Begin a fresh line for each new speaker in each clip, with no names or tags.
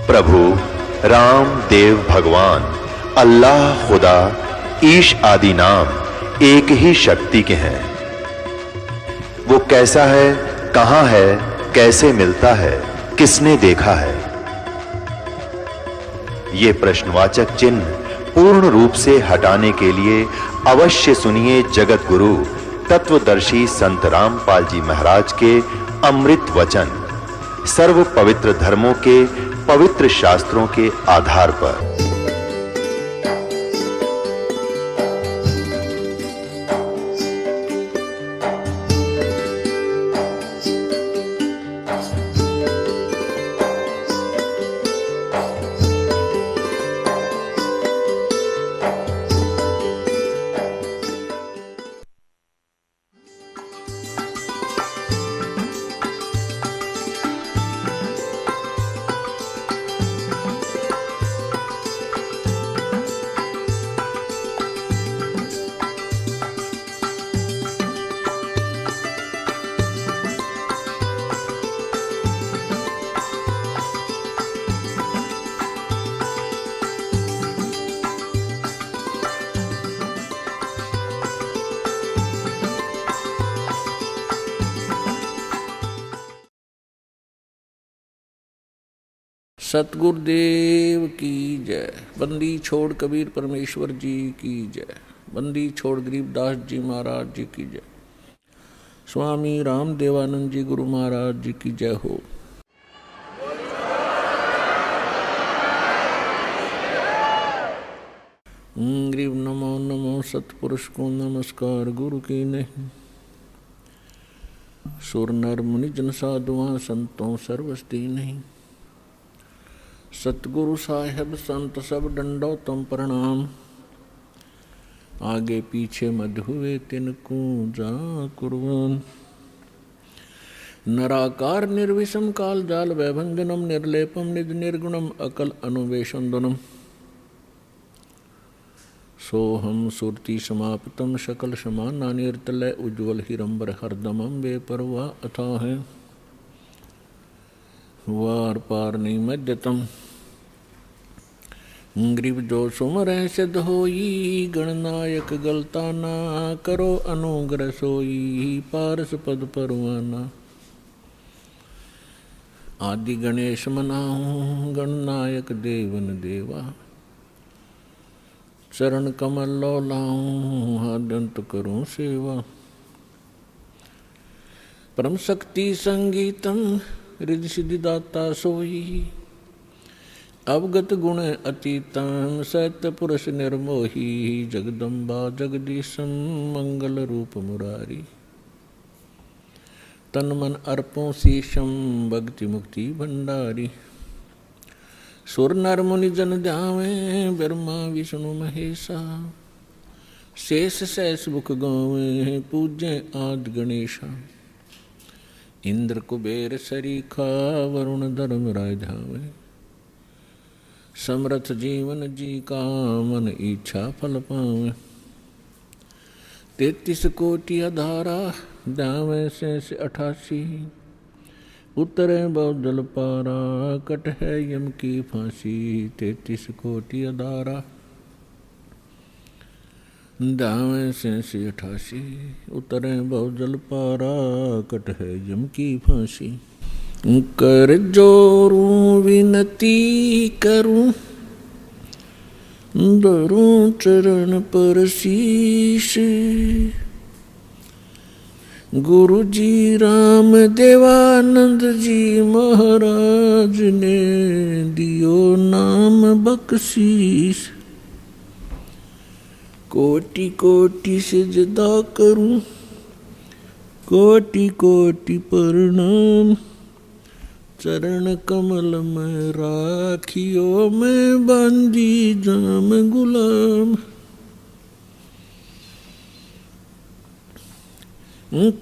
प्रभु राम देव भगवान अल्लाह खुदा ईश आदि नाम एक ही शक्ति के हैं। वो कैसा है, कहां है, कैसे मिलता है, किसने देखा है? ये प्रश्नवाचक चिन्ह पूर्ण रूप से हटाने के लिए अवश्य सुनिए जगत गुरु तत्वदर्शी संत रामपाल जी महाराज के अमृत वचन सर्व पवित्र धर्मों के पवित्र शास्त्रों के आधार पर।
सतगुरुदेव की जय। बंदी छोड़ कबीर परमेश्वर जी की जय। बंदी छोड़ गरीबदास जी महाराज जी की जय। स्वामी राम देवानंद जी गुरु महाराज जी की जय हो। गरीब नमो नमो सतपुरुष को नमस्कार गुरु की नहीं। सुर नर मुनि जन साधुआं संतों सर्वस्ती नहीं। सतगुरु साहेब संत सब डंडो तुम प्रणाम। आगे पीछे मध हुए तिनको जा कुर्बान। नराकार निर्विषम काल जाल वैभंजनम निर्लेपम निज निर्गुणम अकल अनुवेशंदनम। सोहम सुरति समाप्तम सकल समाना निर्तलय उज्ज्वल हिरंबर हरदमम बेपरवाह अथा है वार पार नहीं मध्यतम। गरीब जो सुमर सिद्ध होई गणनायक गलता ना करो अनुग्रह सोई पारस पद परवाना। आदि गणेश मनाऊं गणनायक देवन देवा। चरण कमल लो लाऊं हादंत करूं सेवा। परम शक्ति संगीतम रिद्धि सिद्धि दाता सोई। अवगत गुण अतीतम सत्य पुरुष निर्मोही। जगदम्बा जगदीशम मंगल रूप मुरारी। तन मन अर्पों शीशम भक्ति मुक्ति भंडारी। सुर नर मुनि जन ध्यावे ब्रह्मा विष्णु महेशा। शेष सहस मुख गावे पूज्य आदि गणेशा। इंद्र कुबेर सरीखा वरुण धर्म राय धावे। समर्थ जीवन जी का मन इच्छा फल पावे। 33 कोटि अधारा दावे से 88। उतरे बहुदल पारा कट है यम की फांसी। 33 कोटि अधारा दावे से 88। उतरे बहुदल पारा कट है यम की फांसी। कर जोरूं विनती करूं धरूं चरण पर शीश। गुरु जी राम देवानंद जी महाराज ने दियो नाम बख्शीश। कोटि कोटि सिजदा करूं कोटि कोटि प्रणाम। चरण कमल में राखियो मैं बांधी जाम गुलाम।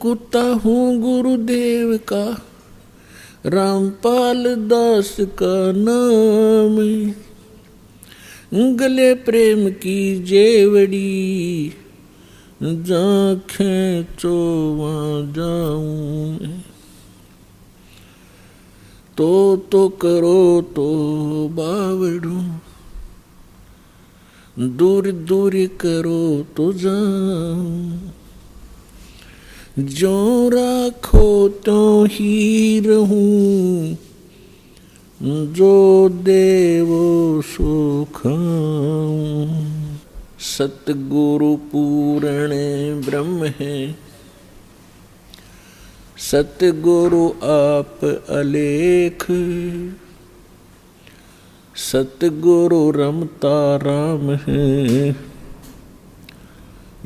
कुत्ता हूँ गुरुदेव का रामपाल दास का नाम। गले प्रेम की जेवड़ी जा खींचो वहाँ जाऊं। तो करो तो बावड़ू, दूर दूर करो तो जाऊं, जो राखो तो ही रहूं, जो देवो सो खाऊं। सतगुरु पूर्ण ब्रह्म है, सतगुरु आप अलेख, सतगुरु रमता राम है,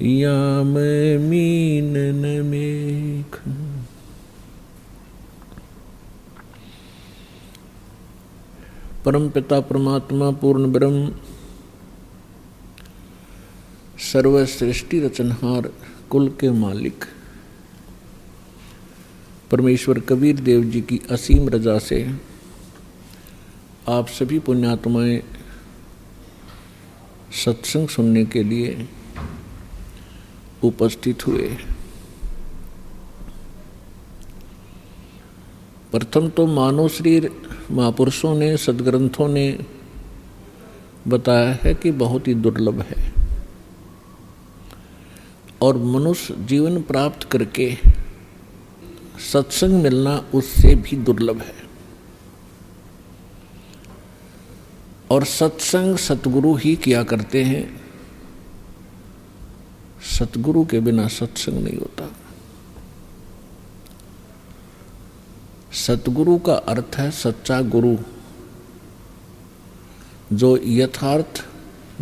याम मीन न मेख। परम पिता परमात्मा पूर्ण ब्रह्म, सर्व सृष्टि रचनहार, कुल के मालिक परमेश्वर कबीर देव जी की असीम रजा से आप सभी पुण्यात्माएं सत्संग सुनने के लिए उपस्थित हुए। प्रथम तो मानव शरीर महापुरुषों ने, सदग्रंथों ने बताया है कि बहुत ही दुर्लभ है, और मनुष्य जीवन प्राप्त करके सत्संग मिलना उससे भी दुर्लभ है। और सत्संग सतगुरु ही किया करते हैं, सतगुरु के बिना सत्संग नहीं होता। सतगुरु का अर्थ है सच्चा गुरु, जो यथार्थ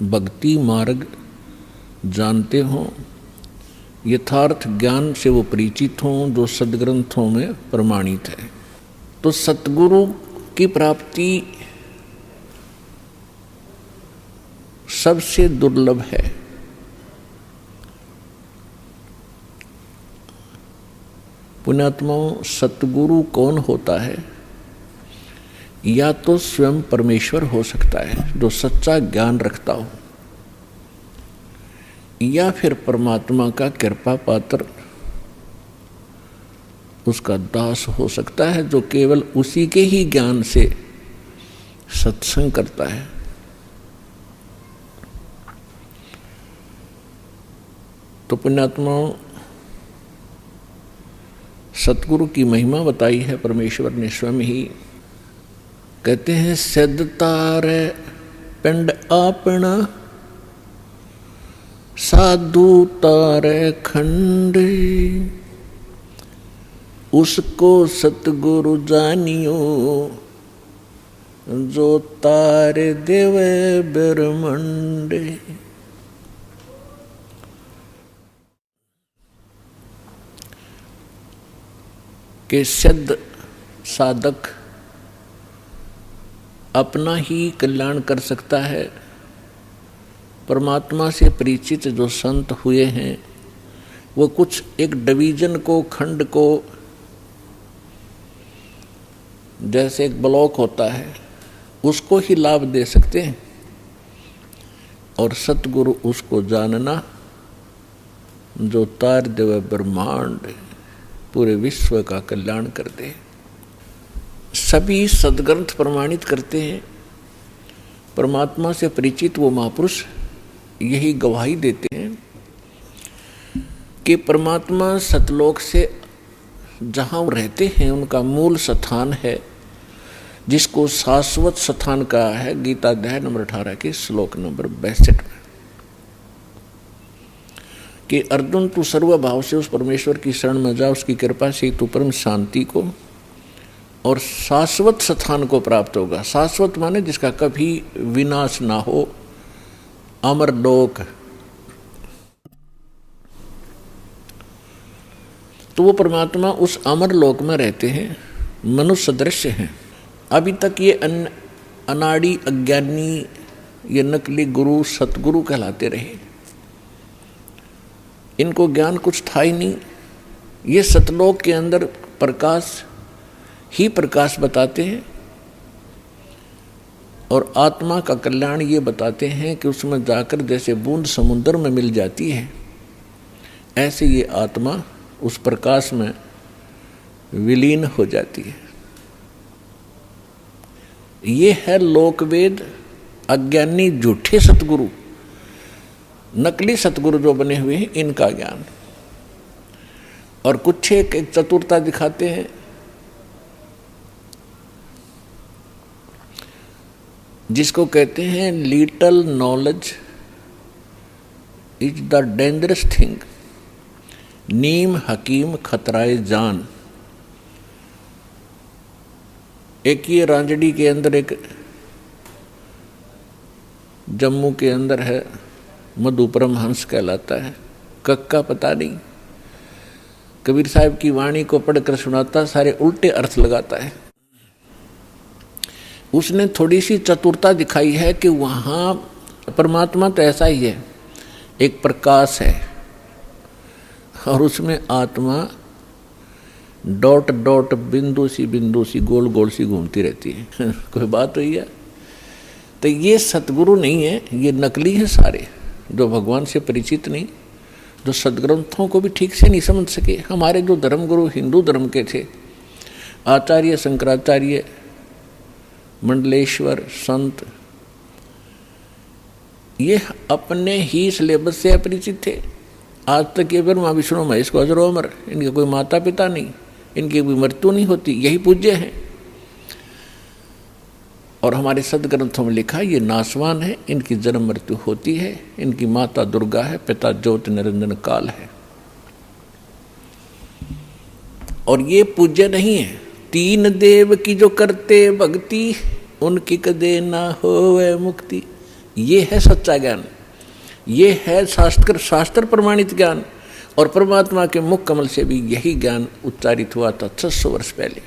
भक्ति मार्ग जानते हों, यथार्थ ज्ञान से वो परिचित हों, जो सदग्रंथों में प्रमाणित है। तो सतगुरु की प्राप्ति सबसे दुर्लभ है। पुण्यात्माओं, सतगुरु कौन होता है? या तो स्वयं परमेश्वर हो सकता है जो सच्चा ज्ञान रखता हो, या फिर परमात्मा का कृपा पात्र उसका दास हो सकता है, जो केवल उसी के ही ज्ञान से सत्संग करता है। तो पुण्यात्माओं, सतगुरु की महिमा बताई है परमेश्वर ने स्वयं ही। कहते हैं सिद्ध तारे पिंड आपना, साधु तारे खंड, उसको सतगुरु जानियो, जो तारे देवे ब्रह्मंड। के सिद्ध साधक अपना ही कल्याण कर सकता है। परमात्मा से परिचित जो संत हुए हैं, वो कुछ एक डिवीजन को, खंड को, जैसे एक ब्लॉक होता है उसको ही लाभ दे सकते हैं, और सतगुरु उसको जानना जो तार देव ब्रह्मांड, पूरे विश्व का कल्याण कर दे। सभी सदग्रंथ प्रमाणित करते हैं, परमात्मा से परिचित वो महापुरुष यही गवाही देते हैं कि परमात्मा सतलोक से जहाँ रहते हैं उनका मूल स्थान है, जिसको शाश्वत स्थान कहा है गीता अध्याय नंबर 18 के श्लोक नंबर 62 में, कि अर्जुन तू सर्वभाव से उस परमेश्वर की शरण में जा, उसकी कृपा से तू परम शांति को और शाश्वत स्थान को प्राप्त होगा। शाश्वत माने जिसका कभी विनाश ना हो, अमर लोक। तो वो परमात्मा उस अमर लोक में रहते हैं, मनुष्य सदृश्य हैं। अभी तक ये अनाड़ी अज्ञानी, ये नकली गुरु सतगुरु कहलाते रहे, इनको ज्ञान कुछ था ही नहीं। ये सतलोक के अंदर प्रकाश ही प्रकाश बताते हैं, और आत्मा का कल्याण ये बताते हैं कि उसमें जाकर जैसे बूंद समुद्र में मिल जाती है, ऐसे ये आत्मा उस प्रकाश में विलीन हो जाती है। ये है लोकवेद, अज्ञानी झूठे सतगुरु, नकली सतगुरु जो बने हुए हैं, इनका ज्ञान। और कुछ एक चतुरता दिखाते हैं, जिसको कहते हैं little knowledge is the dangerous thing, नीम हकीम खतराए जान। एक ये रांजड़ी के अंदर, एक जम्मू के अंदर है, मधु परमहंस कहलाता है, कक्का पता नहीं, कबीर साहब की वाणी को पढ़कर सुनाता, सारे उल्टे अर्थ लगाता है। उसने थोड़ी सी चतुरता दिखाई है कि वहाँ परमात्मा तो ऐसा ही है, एक प्रकाश है, और उसमें आत्मा डॉट डॉट बिंदु सी गोल गोल सी घूमती रहती है। कोई बात हुई है? तो ये सतगुरु नहीं है, ये नकली है सारे, जो भगवान से परिचित नहीं, जो सदग्रंथों को भी ठीक से नहीं समझ सके। हमारे जो धर्मगुरु हिंदू धर्म के थे, आचार्य शंकराचार्य, मंडलेश्वर, संत, ये अपने ही सिलेबस से अपरिचित थे। आज तक ये ब्रह्मा विष्णु महेश को अजरो अमर, इनके कोई माता पिता नहीं, इनकी कोई मृत्यु नहीं होती, यही पूज्य हैं। और हमारे सदग्रंथों में लिखा ये नासवान है, इनकी जन्म मृत्यु होती है, इनकी माता दुर्गा है, पिता ज्योति निरंजन काल है, और ये पूज्य नहीं है। तीन देव की जो करते भक्ति, उनकी कदे ना होवे मुक्ति। ये है सच्चा ज्ञान, ये है शास्त्र प्रमाणित ज्ञान। और परमात्मा के मुख कमल से भी यही ज्ञान उच्चारित हुआ था 600 वर्ष पहले।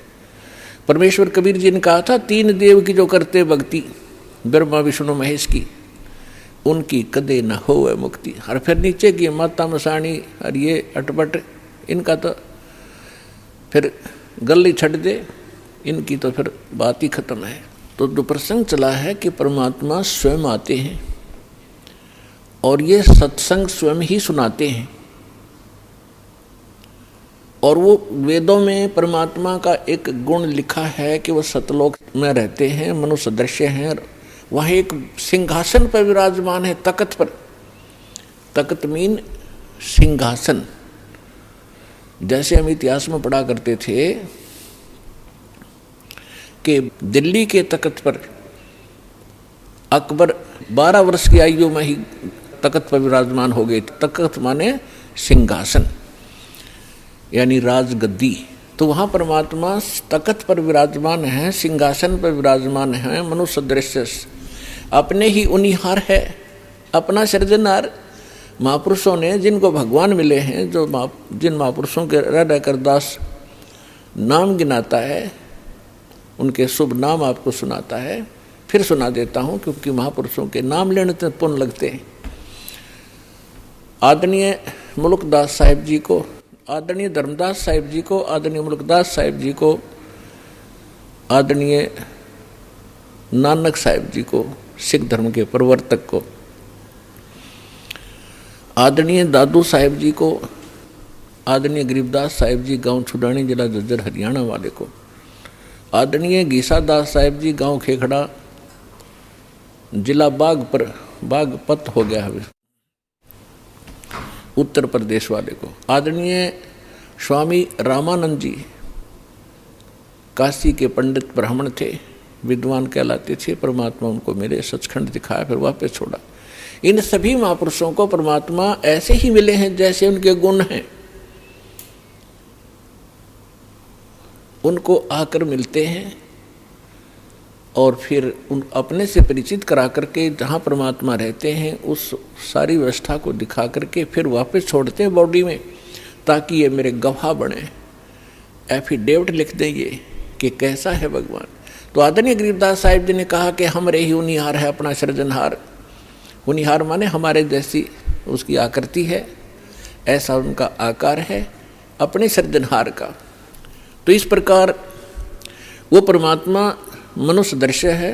परमेश्वर कबीर जी ने कहा था, तीन देव की जो करते भक्ति, ब्रह्मा विष्णु महेश की, उनकी कदे न होवे मुक्ति। और फिर नीचे की माता मसाणी और ये अटपट, इनका तो फिर गल ही छट दे, इनकी तो फिर बात ही खत्म है। तो जो प्रसंग चला है कि परमात्मा स्वयं आते हैं और ये सत्संग स्वयं ही सुनाते हैं। और वो वेदों में परमात्मा का एक गुण लिखा है कि वो सतलोक में रहते हैं, मनुष्य दृश्य हैं, वहाँ एक सिंहासन पर विराजमान है, तकत पर। तकत मीन सिंहासन। जैसे हम इतिहास में पढ़ा करते थे कि दिल्ली के तकत पर अकबर 12 वर्ष की आयु में ही तकत पर विराजमान हो गए। तकत माने सिंहासन, यानी राजगद्दी। तो वहाँ परमात्मा तकत पर विराजमान है, सिंहासन पर विराजमान है, मनुष्य दृश्य अपने ही उनिहार है, अपना सृजनहार। महापुरुषों ने जिनको भगवान मिले हैं, जो जिन महापुरुषों के हृदय कर दास नाम गिनाता है, उनके शुभ नाम आपको सुनाता है। फिर सुना देता हूँ, क्योंकि महापुरुषों के नाम लेने से पुण्य लगते हैं। आदरणीय मुल्कदास साहिब जी को, आदरणीय धर्मदास साहिब जी को, आदरणीय मुल्कदास साहिब जी को, आदरणीय नानक साहिब जी को, सिख धर्म के प्रवर्तक को, आदरणीय दादू साहिब जी को, आदरणीय गरीबदास साहिब जी गांव छुडानी जिला झज्जर हरियाणा वाले को, आदरणीय गीसा दास साहिब जी गांव खेखड़ा जिला बागपत हो गया है उत्तर प्रदेश वाले को, आदरणीय स्वामी रामानंद जी काशी के पंडित ब्राह्मण थे, विद्वान कहलाते थे। परमात्मा उनको मिले, सचखंड दिखाया, फिर वापस छोड़ा। इन सभी महापुरुषों को परमात्मा ऐसे ही मिले हैं जैसे उनके गुण हैं, उनको आकर मिलते हैं और फिर उन अपने से परिचित करा करके जहाँ परमात्मा रहते हैं उस सारी व्यवस्था को दिखा करके फिर वापस छोड़ते हैं बॉडी में, ताकि ये मेरे गवाह बने, एफिडेविट लिख दें ये कि कैसा है भगवान। तो आदरणीय गरीबदास साहिब जी ने कहा कि हमरे ही उनिहार है अपना सृजनहार। उनिहार माने हमारे जैसी उसकी आकृति है, ऐसा उनका आकार है अपने सृजनहार का। तो इस प्रकार वो परमात्मा मनुष्य दृश्य है।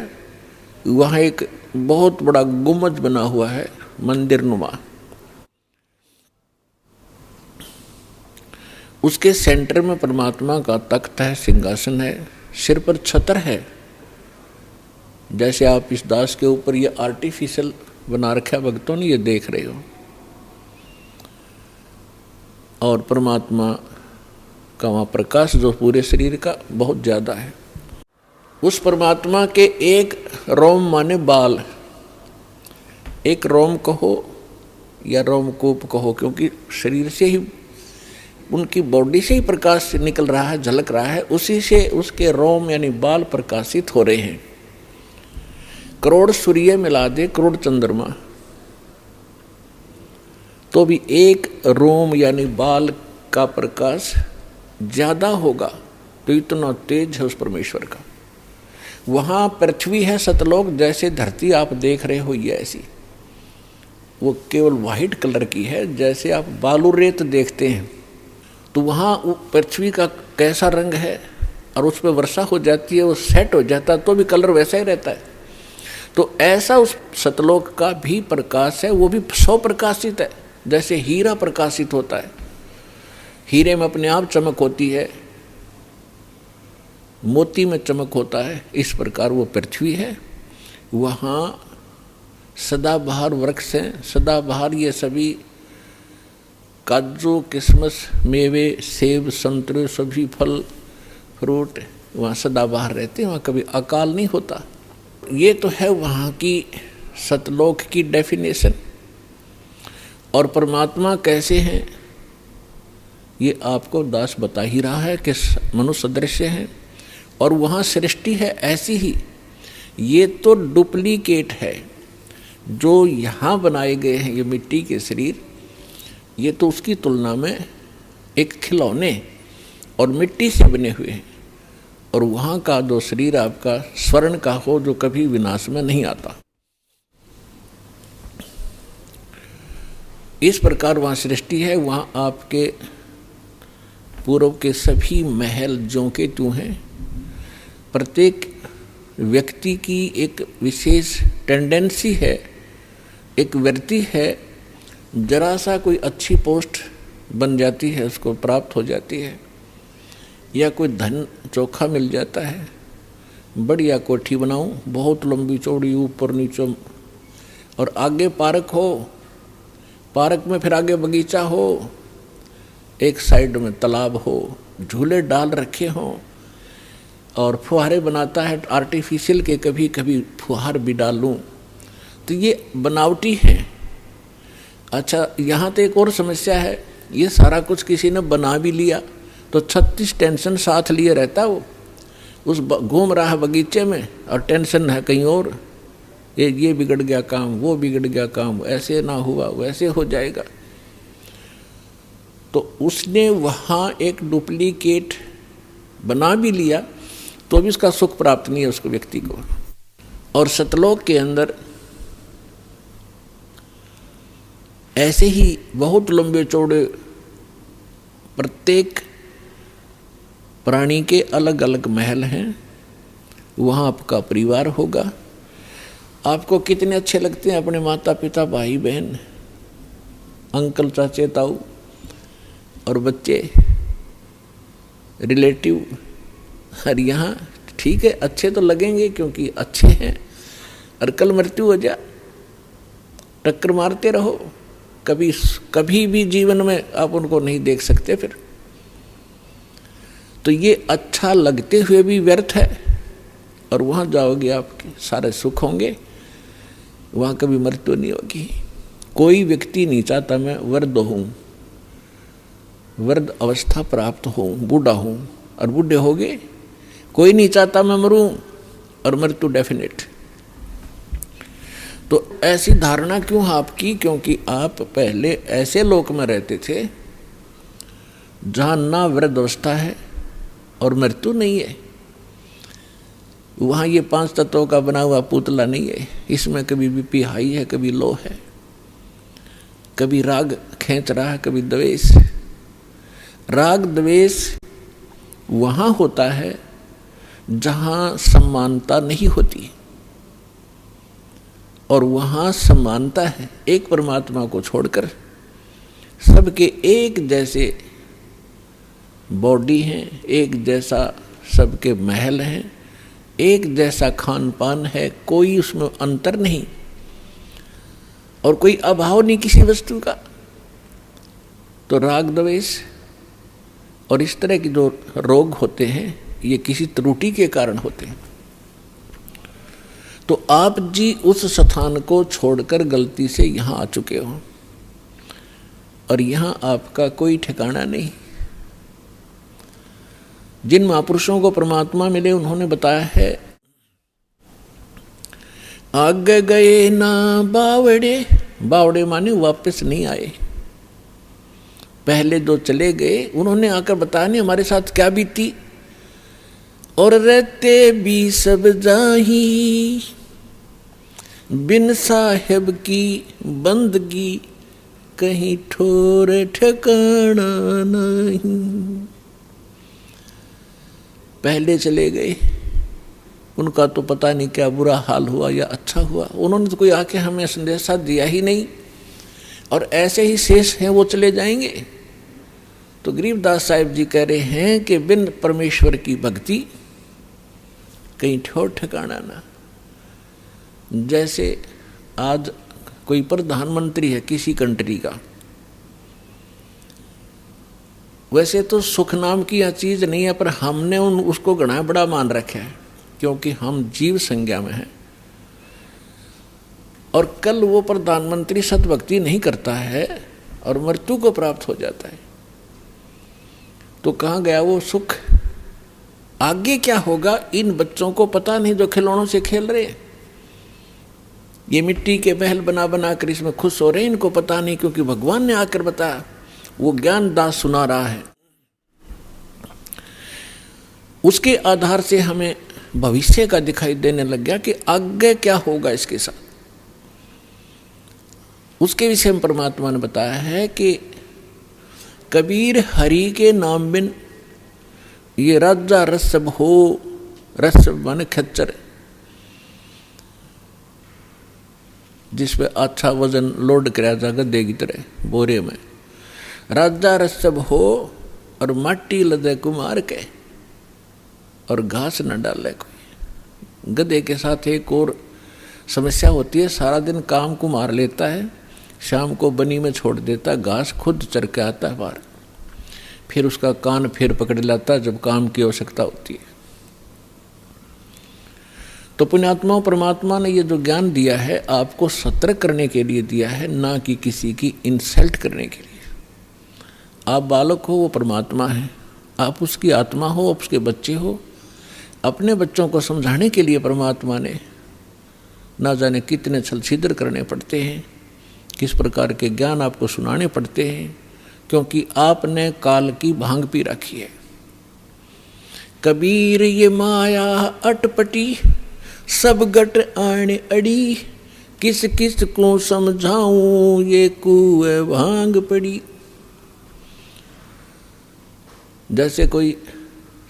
वहाँ एक बहुत बड़ा गुम्बद बना हुआ है, मंदिर नुमा। उसके सेंटर में परमात्मा का तख्त है, सिंहासन है, सिर पर छत्र है जैसे आप इस दास के ऊपर ये आर्टिफिशियल बना रखा है भक्तों ने, ये देख रहे हो, और परमात्मा का वहाँ प्रकाश जो पूरे शरीर का बहुत ज़्यादा है। उस परमात्मा के एक रोम माने बाल, एक रोम कहो या रोमकूप कहो, क्योंकि शरीर से ही, उनकी बॉडी से ही प्रकाश निकल रहा है, झलक रहा है, उसी से उसके रोम यानी बाल प्रकाशित हो रहे हैं। करोड़ सूर्य मिला दे, करोड़ चंद्रमा, तो भी एक रोम यानी बाल का प्रकाश ज्यादा होगा। तो इतना तेज है उस परमेश्वर का। वहां पृथ्वी है सतलोक, जैसे धरती आप देख रहे हो ये ऐसी, वो केवल वाइट कलर की है, जैसे आप बालू रेत देखते हैं। तो वहां पृथ्वी का कैसा रंग है, और उस पर वर्षा हो जाती है, वो सेट हो जाता है, तो भी कलर वैसा ही रहता है। तो ऐसा उस सतलोक का भी प्रकाश है, वो भी सौ प्रकाशित है, जैसे हीरा प्रकाशित होता है। हीरे में अपने आप चमक होती है, मोती में चमक होता है, इस प्रकार वो पृथ्वी है। वहाँ सदाबहार वृक्ष हैं, सदाबहार ये सभी काजू किशमिश मेवे सेब संतरे सभी फल फ्रूट वहाँ सदाबहार रहते हैं, वहाँ कभी अकाल नहीं होता। ये तो है वहाँ की सतलोक की डेफिनेशन। और परमात्मा कैसे हैं ये आपको दास बता ही रहा है कि मनुष्य सदृश हैं, और वहाँ सृष्टि है ऐसी ही। ये तो डुप्लीकेट है, जो यहाँ बनाए गए हैं ये मिट्टी के शरीर, ये तो उसकी तुलना में एक खिलौने और मिट्टी से बने हुए हैं। और वहाँ का जो शरीर आपका स्वर्ण का हो, जो कभी विनाश में नहीं आता। इस प्रकार वहाँ सृष्टि है। वहाँ आपके पूर्व के सभी महल ज्यों के त्यों हैं। प्रत्येक व्यक्ति की एक विशेष टेंडेंसी है, एक वृत्ति है, जरा सा कोई अच्छी पोस्ट बन जाती है, उसको प्राप्त हो जाती है, या कोई धन चोखा मिल जाता है, बढ़िया कोठी बनाऊं, बहुत लंबी चौड़ी ऊपर नीचे, और आगे पार्क हो, पार्क में फिर आगे बगीचा हो, एक साइड में तालाब हो, झूले डाल रखे हों, और फुहारे बनाता है आर्टिफिशियल के, कभी कभी फुहार भी डालूं, तो ये बनावटी है। अच्छा, यहाँ तो एक और समस्या है, ये सारा कुछ किसी ने बना भी लिया तो 36 टेंशन साथ लिए रहता, वो उस घूम रहा है बगीचे में, और टेंशन है कहीं और, ये बिगड़ गया काम, वो बिगड़ गया काम, ऐसे ना हुआ वैसे हो जाएगा। तो उसने वहाँ एक डुप्लीकेट बना भी लिया, तो भी उसका सुख प्राप्त नहीं है उसको व्यक्ति को। और सतलोक के अंदर ऐसे ही बहुत लंबे चौड़े प्रत्येक प्राणी के अलग अलग महल हैं। वहाँ आपका परिवार होगा। आपको कितने अच्छे लगते हैं अपने माता पिता, भाई बहन, अंकल चाचे ताऊ और बच्चे, रिलेटिव। और यहाँ ठीक है, अच्छे तो लगेंगे क्योंकि अच्छे हैं, और कल मृत्यु हो जा, टक्कर मारते रहो, कभी भी जीवन में आप उनको नहीं देख सकते फिर। तो ये अच्छा लगते हुए भी व्यर्थ है। और वहाँ जाओगे आपके सारे सुख होंगे, वहाँ कभी मृत्यु नहीं होगी। कोई व्यक्ति नहीं चाहता मैं वृद्ध हूँ, वृद्ध अवस्था प्राप्त हूँ, बूढ़ा हूँ, और बूढ़े हो गए। कोई नहीं चाहता मैं मरूं, और मृत्यु डेफिनेट। तो ऐसी धारणा क्यों आपकी? क्योंकि आप पहले ऐसे लोक में रहते थे जहाँ ना वृद्ध अवस्था है और मृत्यु नहीं है। वहाँ ये 5 तत्वों का बना हुआ पुतला नहीं है। इसमें कभी बीपी हाई है, कभी लो है, कभी राग खींच रहा है, कभी द्वेष। राग द्वेष वहाँ होता है जहाँ समानता नहीं होती, और वहाँ समानता है। एक परमात्मा को छोड़कर सबके एक जैसे बॉडी हैं, एक जैसा सबके महल हैं, एक जैसा खान पान है, कोई उसमें अंतर नहीं और कोई अभाव नहीं किसी वस्तु का। तो राग द्वेष और इस तरह के जो रोग होते हैं ये किसी त्रुटि के कारण होते हैं। तो आप जी उस स्थान को छोड़कर गलती से यहां आ चुके हो और यहां आपका कोई ठिकाना नहीं। जिन महापुरुषों को परमात्मा मिले उन्होंने बताया है, आगे गए ना बावड़े, बावड़े माने वापस नहीं आए। पहले जो चले गए उन्होंने आकर बताया नहीं हमारे साथ क्या बीती, और रहते भी सब जाही, बिन साहेब की बंदगी कहीं ठोर ठिकाना नहीं। पहले चले गए, उनका तो पता नहीं क्या बुरा हाल हुआ या अच्छा हुआ, उन्होंने तो कोई आके हमें संदेशा दिया ही नहीं और ऐसे ही शेष हैं वो चले जाएंगे। तो गरीबदास साहिब जी कह रहे हैं कि बिन परमेश्वर की भक्ति कहीं ठोर ठिकाना ना। जैसे आज कोई प्रधानमंत्री है किसी कंट्री का, वैसे तो सुख नाम की यह चीज नहीं है, पर हमने उसको घना बड़ा मान रखा है क्योंकि हम जीव संज्ञा में हैं। और कल वो प्रधानमंत्री सतभक्ति नहीं करता है और मृत्यु को प्राप्त हो जाता है, तो कहाँ गया वो सुख? आगे क्या होगा इन बच्चों को पता नहीं जो खिलौनों से खेल रहे हैं। ये मिट्टी के महल बना बना कर इसमें खुश हो रहे हैं, इनको पता नहीं क्योंकि भगवान ने आकर बताया। वो ज्ञान दास सुना रहा है, उसके आधार से हमें भविष्य का दिखाई देने लग गया कि आगे क्या होगा इसके साथ। उसके विषय में परमात्मा ने बताया है कि कबीर हरि के नाम बिन ये राजा रसब हो, रसब माने खच्चर जिसपे अच्छा वजन लोड कराया जाएगा देगी तरह बोरे में, राजा रसब हो और माटी लदे कुमार के और घास न डाले कोई। गधे के साथ एक और समस्या होती है, सारा दिन काम को मार लेता है, शाम को बनी में छोड़ देता, घास खुद चर के आता है बाहर, फिर उसका कान फिर पकड़ लाता जब काम की आवश्यकता होती है। तो पुण्यात्मा परमात्मा ने ये जो ज्ञान दिया है आपको सतर्क करने के लिए दिया है, ना कि किसी की इंसल्ट करने के लिए। आप बालक हो वो परमात्मा है, आप उसकी आत्मा हो, आप उसके बच्चे हो। अपने बच्चों को समझाने के लिए परमात्मा ने ना जाने कितने छल छिद्र करने पड़ते हैं, किस प्रकार के ज्ञान आपको सुनाने पड़ते हैं, क्योंकि आपने काल की भांग पी रखी है। कबीर ये माया अटपटी सब गट आने अड़ी, किस किस को समझाऊं ये कुएं भांग पड़ी। जैसे कोई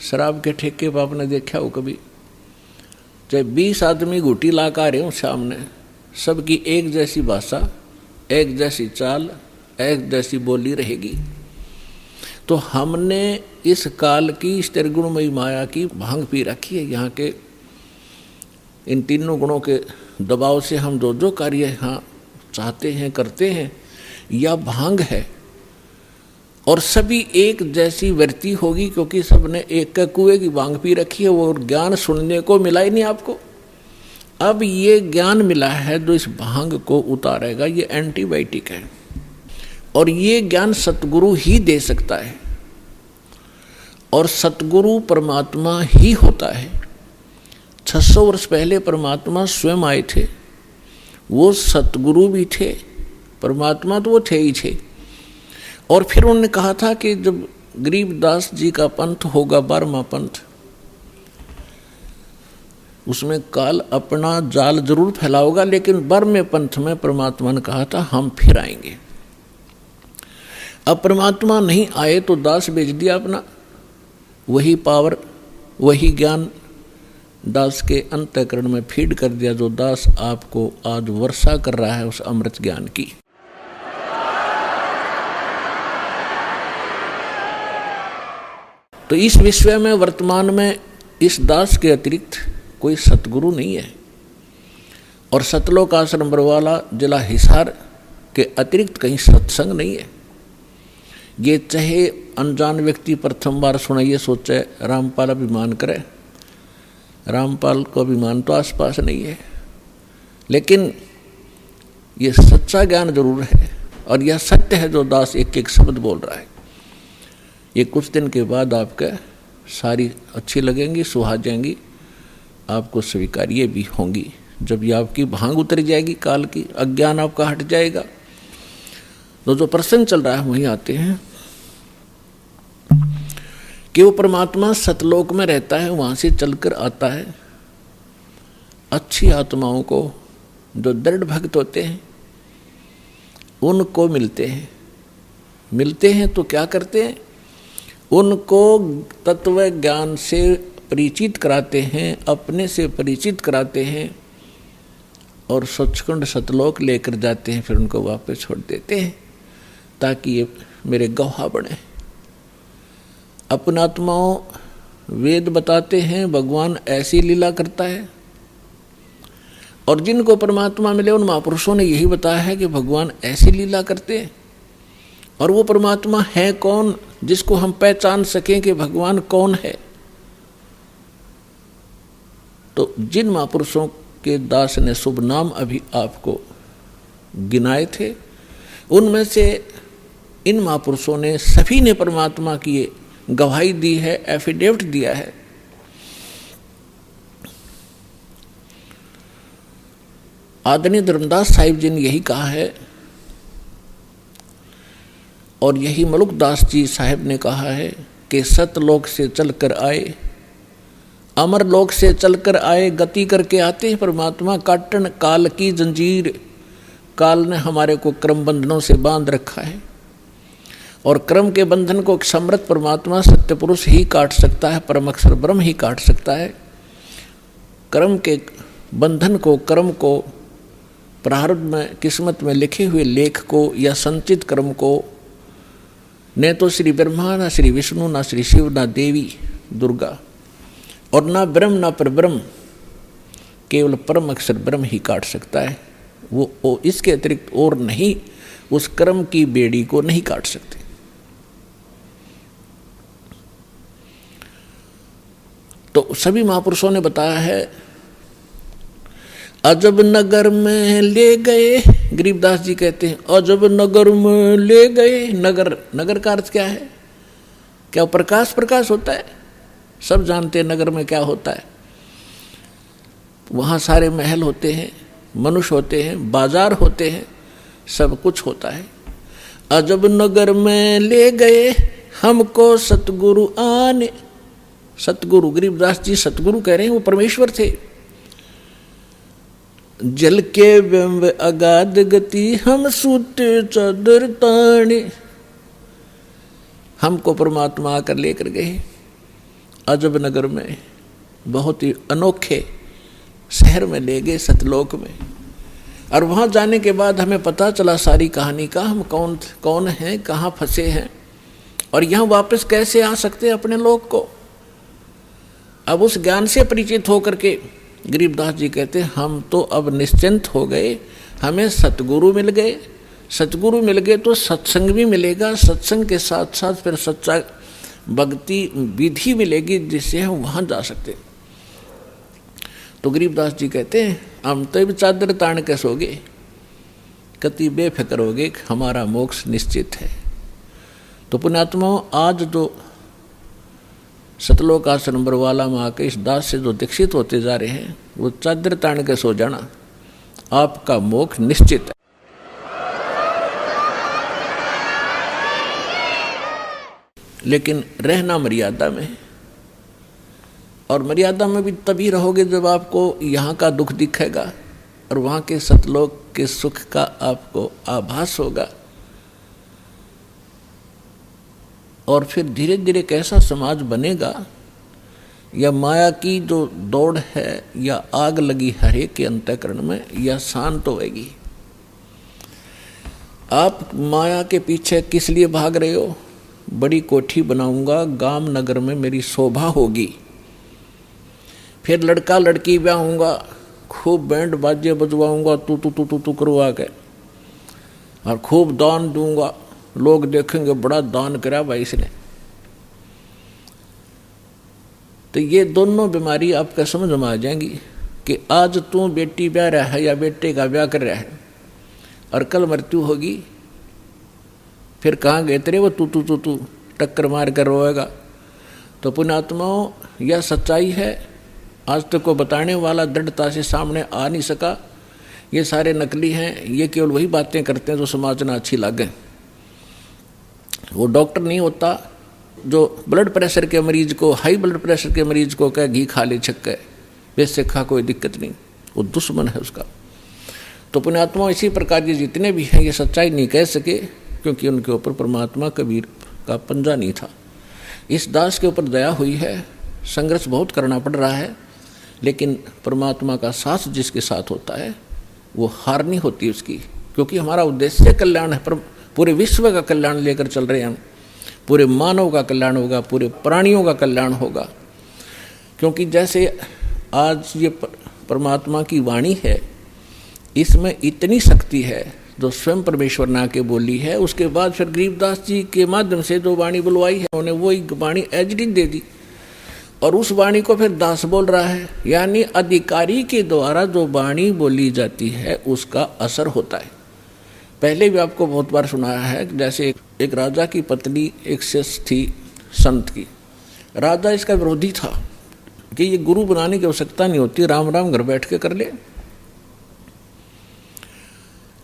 शराब के ठेके पर आपने देखा हो कभी, चाहे 20 आदमी घूटी ला कर रहे हो सामने, सबकी एक जैसी भाषा, एक जैसी चाल, एक जैसी बोली रहेगी। तो हमने इस काल की इस त्रिगुणमयी माया की भांग पी रखी है। यहाँ के इन तीनों गुणों के दबाव से हम जो जो कार्य यहाँ चाहते हैं करते हैं, यह भांग है और सभी एक जैसी वृत्ति होगी, क्योंकि सबने एक का कुएं की भांग पी रखी है। वो ज्ञान सुनने को मिला ही नहीं आपको, अब ये ज्ञान मिला है जो इस भांग को उतारेगा। ये एंटीबायोटिक है और ये ज्ञान सतगुरु ही दे सकता है और सतगुरु परमात्मा ही होता है। 600 वर्ष पहले परमात्मा स्वयं आए थे, वो सतगुरु भी थे, परमात्मा तो वो थे ही थे। और फिर उन्होंने कहा था कि जब गरीबदास जी का पंथ होगा 12वां पंथ, उसमें काल अपना जाल जरूर फैलाओगा, लेकिन 12वें पंथ में परमात्मा ने कहा था हम फिर आएंगे। अब परमात्मा नहीं आए तो दास भेज दिया अपना, वही पावर वही ज्ञान दास के अंतःकरण में फीड कर दिया, जो दास आपको आज वर्षा कर रहा है उस अमृत ज्ञान की। तो इस विश्व में वर्तमान में इस दास के अतिरिक्त कोई सतगुरु नहीं है। और सतलोक आश्रम बरवाला जिला हिसार के अतिरिक्त कहीं सत्संग नहीं है। ये चाहे अनजान व्यक्ति प्रथम बार सुनाइए सोचे रामपाल अभिमान करे, रामपाल को अभिमान तो आसपास नहीं है, लेकिन ये सच्चा ज्ञान जरूर है और यह सत्य है जो दास एक एक शब्द बोल रहा है। ये कुछ दिन के बाद आपके सारी अच्छी लगेंगी, सुहा जाएंगी, आपको स्वीकार्य भी होंगी। जब ये आपकी भांग उतर जाएगी काल की, अज्ञान आपका हट जाएगा, तो जो प्रसंग चल रहा है वहीं आते हैं कि वो परमात्मा सतलोक में रहता है, वहां से चलकर आता है। अच्छी आत्माओं को जो दृढ़ भक्त होते हैं उनको मिलते हैं तो क्या करते हैं, उनको तत्व ज्ञान से परिचित कराते हैं, अपने से परिचित कराते हैं और सचखंड सतलोक लेकर जाते हैं। फिर उनको वापस छोड़ देते हैं ताकि ये मेरे गवाह बने। अपना आत्माओं वेद बताते हैं भगवान ऐसी लीला करता है, और जिनको परमात्मा मिले उन महापुरुषों ने यही बताया है कि भगवान ऐसी लीला करते हैं। और वो परमात्मा है कौन जिसको हम पहचान सकें कि भगवान कौन है। तो जिन महापुरुषों के दास ने शुभ नाम अभी आपको गिनाए थे, उनमें से इन महापुरुषों ने सभी ने परमात्मा की गवाही दी है, एफिडेविट दिया है। आदरणीय धर्मदास साहिब जी ने यही कहा है और यही मलुकदास जी साहिब ने कहा है कि सतलोक से चलकर आए, अमर लोक से चलकर आए, गति करके आते हैं परमात्मा। काटन काल की जंजीर, काल ने हमारे को क्रम बंधनों से बांध रखा है और क्रम के बंधन को समर्थ परमात्मा सत्य पुरुष ही काट सकता है, परम अक्षर ब्रह्म ही काट सकता है। क्रम के बंधन को, कर्म को, प्रारब्ध में किस्मत में लिखे हुए लेख को या संचित कर्म को न तो श्री ब्रह्मा, ना श्री विष्णु, ना श्री शिव, ना देवी दुर्गा और ना ब्रह्म ना परब्रह्म, केवल परम अक्षर ब्रह्म ही काट सकता है। वो इसके अतिरिक्त और नहीं उस कर्म की बेड़ी को नहीं काट सकते। तो सभी महापुरुषों ने बताया है। अजब नगर में ले गए, गरीबदास जी कहते हैं अजब नगर में ले गए। नगर, नगर का अर्थ क्या है? क्या प्रकाश प्रकाश होता है? सब जानते हैं नगर में क्या होता है। वहाँ सारे महल होते हैं, मनुष्य होते हैं, बाजार होते हैं, सब कुछ होता है। अजब नगर में ले गए हमको सतगुरु आने। सतगुरु, गरीबदास जी सतगुरु कह रहे हैं, वो परमेश्वर थे। जल के बिंब अगाध गति हम सूते चादर ताने। हमको परमात्मा आकर लेकर गए अजब नगर में, बहुत ही अनोखे शहर में ले गए, सतलोक में। और वहाँ जाने के बाद हमें पता चला सारी कहानी का, हम कौन हैं, कहाँ फंसे हैं और यहाँ वापस कैसे आ सकते हैं अपने लोक को। अब उस ज्ञान से परिचित होकर के गरीबदास जी कहते हैं हम तो अब निश्चिंत हो गए, हमें सतगुरु मिल गए। सतगुरु मिल गए तो सत्संग भी मिलेगा, सत्संग के साथ साथ फिर सच्चा भक्ति विधि मिलेगी जिससे हम वहाँ जा सकते। तो गरीबदास जी कहते हैं हम तो भी चादर तान के सोगे, कति बेफिक्र होगे, हमारा मोक्ष निश्चित है। तो पुण्यात्माओं, आज जो सतलोक आश्रम बरवाला में आके इस दास से जो दीक्षित होते जा रहे हैं, वो चादर तान के सो जाना, आपका मोक्ष निश्चित है। लेकिन रहना मर्यादा में, और मर्यादा में भी तभी रहोगे जब आपको यहाँ का दुख दिखेगा और वहाँ के सतलोक के सुख का आपको आभास होगा। और फिर धीरे धीरे कैसा समाज बनेगा, या माया की जो दौड़ है या आग लगी हरेक के अंतःकरण में, या शांत होएगी। आप माया के पीछे किस लिए भाग रहे हो? बड़ी कोठी बनाऊंगा, गांव नगर में मेरी शोभा होगी, फिर लड़का लड़की ब्याहूंगा, खूब बैंड बाजे बजवाऊंगा, तू करवा के, और खूब दान दूंगा, लोग देखेंगे बड़ा दान करा भाई इसने। तो ये दोनों बीमारी आपका समझ में आ जाएंगी कि आज तू बेटी ब्याह रहा है या बेटे का ब्याह कर रहा है और कल मृत्यु होगी, फिर कहाँ गए तेरे वो तू टक्कर मार कर रोएगा। तो पुण्यात्माओं, यह सच्चाई है, आज तक को बताने वाला दृढ़ता से सामने आ नहीं सका। ये सारे नकली हैं, ये केवल वही बातें करते हैं जो समाज में अच्छी लगे। वो डॉक्टर नहीं होता जो ब्लड प्रेशर के मरीज को, हाई ब्लड प्रेशर के मरीज को कह घी खा ले छक्के, वैसे खा कोई दिक्कत नहीं, वो दुश्मन है उसका। तो पुण्यात्मा इसी प्रकार के जितने भी हैं ये सच्चाई नहीं कह सके, क्योंकि उनके ऊपर परमात्मा कबीर का पंजा नहीं था। इस दास के ऊपर दया हुई है, संघर्ष बहुत करना पड़ रहा है, लेकिन परमात्मा का साथ जिसके साथ होता है वो हार नहीं होती उसकी, क्योंकि हमारा उद्देश्य कल्याण है। पर पूरे विश्व का कल्याण लेकर चल रहे हैं हम, पूरे मानव का कल्याण होगा, पूरे प्राणियों का कल्याण होगा। क्योंकि जैसे आज ये परमात्मा की वाणी है, इसमें इतनी शक्ति है जो स्वयं परमेश्वर ने आके बोली है। उसके बाद फिर गरीबदास जी के माध्यम से जो वाणी बुलवाई है उन्होंने वही वाणी एजडी दे दी, और उस वाणी को फिर दास बोल रहा है। यानी अधिकारी के द्वारा जो वाणी बोली जाती है उसका असर होता है। पहले भी आपको बहुत बार सुनाया है, जैसे एक राजा की पत्नी एक शिष्य थी संत की। राजा इसका विरोधी था कि ये गुरु बनाने की आवश्यकता नहीं होती, राम राम घर बैठ के कर ले।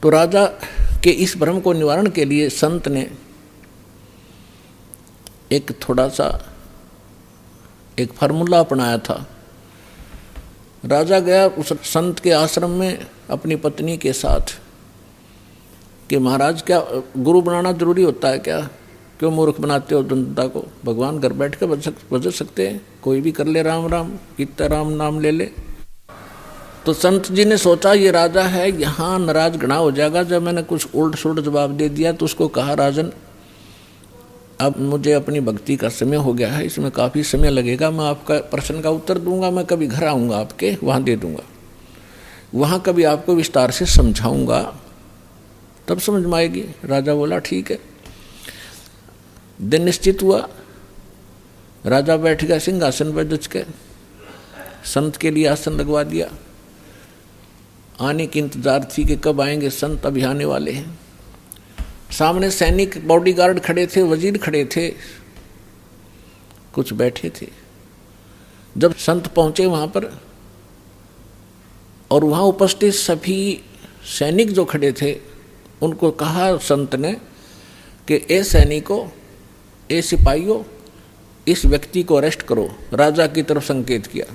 तो राजा के इस भ्रम को निवारण के लिए संत ने एक थोड़ा सा एक फार्मूला अपनाया था। राजा गया उस संत के आश्रम में अपनी पत्नी के साथ कि महाराज क्या गुरु बनाना जरूरी होता है क्या? क्यों मूर्ख बनाते हो जनता को? भगवान घर बैठ के बज सकते हैं, कोई भी कर ले राम राम, कितना राम नाम ले ले। तो संत जी ने सोचा ये राजा है, यहाँ नाराज घना हो जाएगा। जब मैंने कुछ उल्ट सुल्ट जवाब दे दिया तो उसको कहा, राजन अब मुझे अपनी भक्ति का समय हो गया है, इसमें काफ़ी समय लगेगा, मैं आपका प्रश्न का उत्तर दूंगा, मैं कभी घर आऊँगा आपके वहाँ दे दूंगा, वहाँ कभी आपको विस्तार से समझाऊंगा, तब समझ में आएगी। राजा बोला ठीक है। दिन निश्चित हुआ, राजा बैठ गया सिंहासन पर जच के, संत के लिए आसन लगवा दिया। आने की इंतजार थी कि कब आएंगे संत, अभी आने वाले हैं। सामने सैनिक बॉडीगार्ड खड़े थे, वजीर खड़े थे, कुछ बैठे थे। जब संत पहुंचे वहां पर और वहां उपस्थित सभी सैनिक जो खड़े थे उनको कहा संत ने कि ए सैनिकों, ए सिपाहियों, इस व्यक्ति को अरेस्ट करो। राजा की तरफ संकेत किया।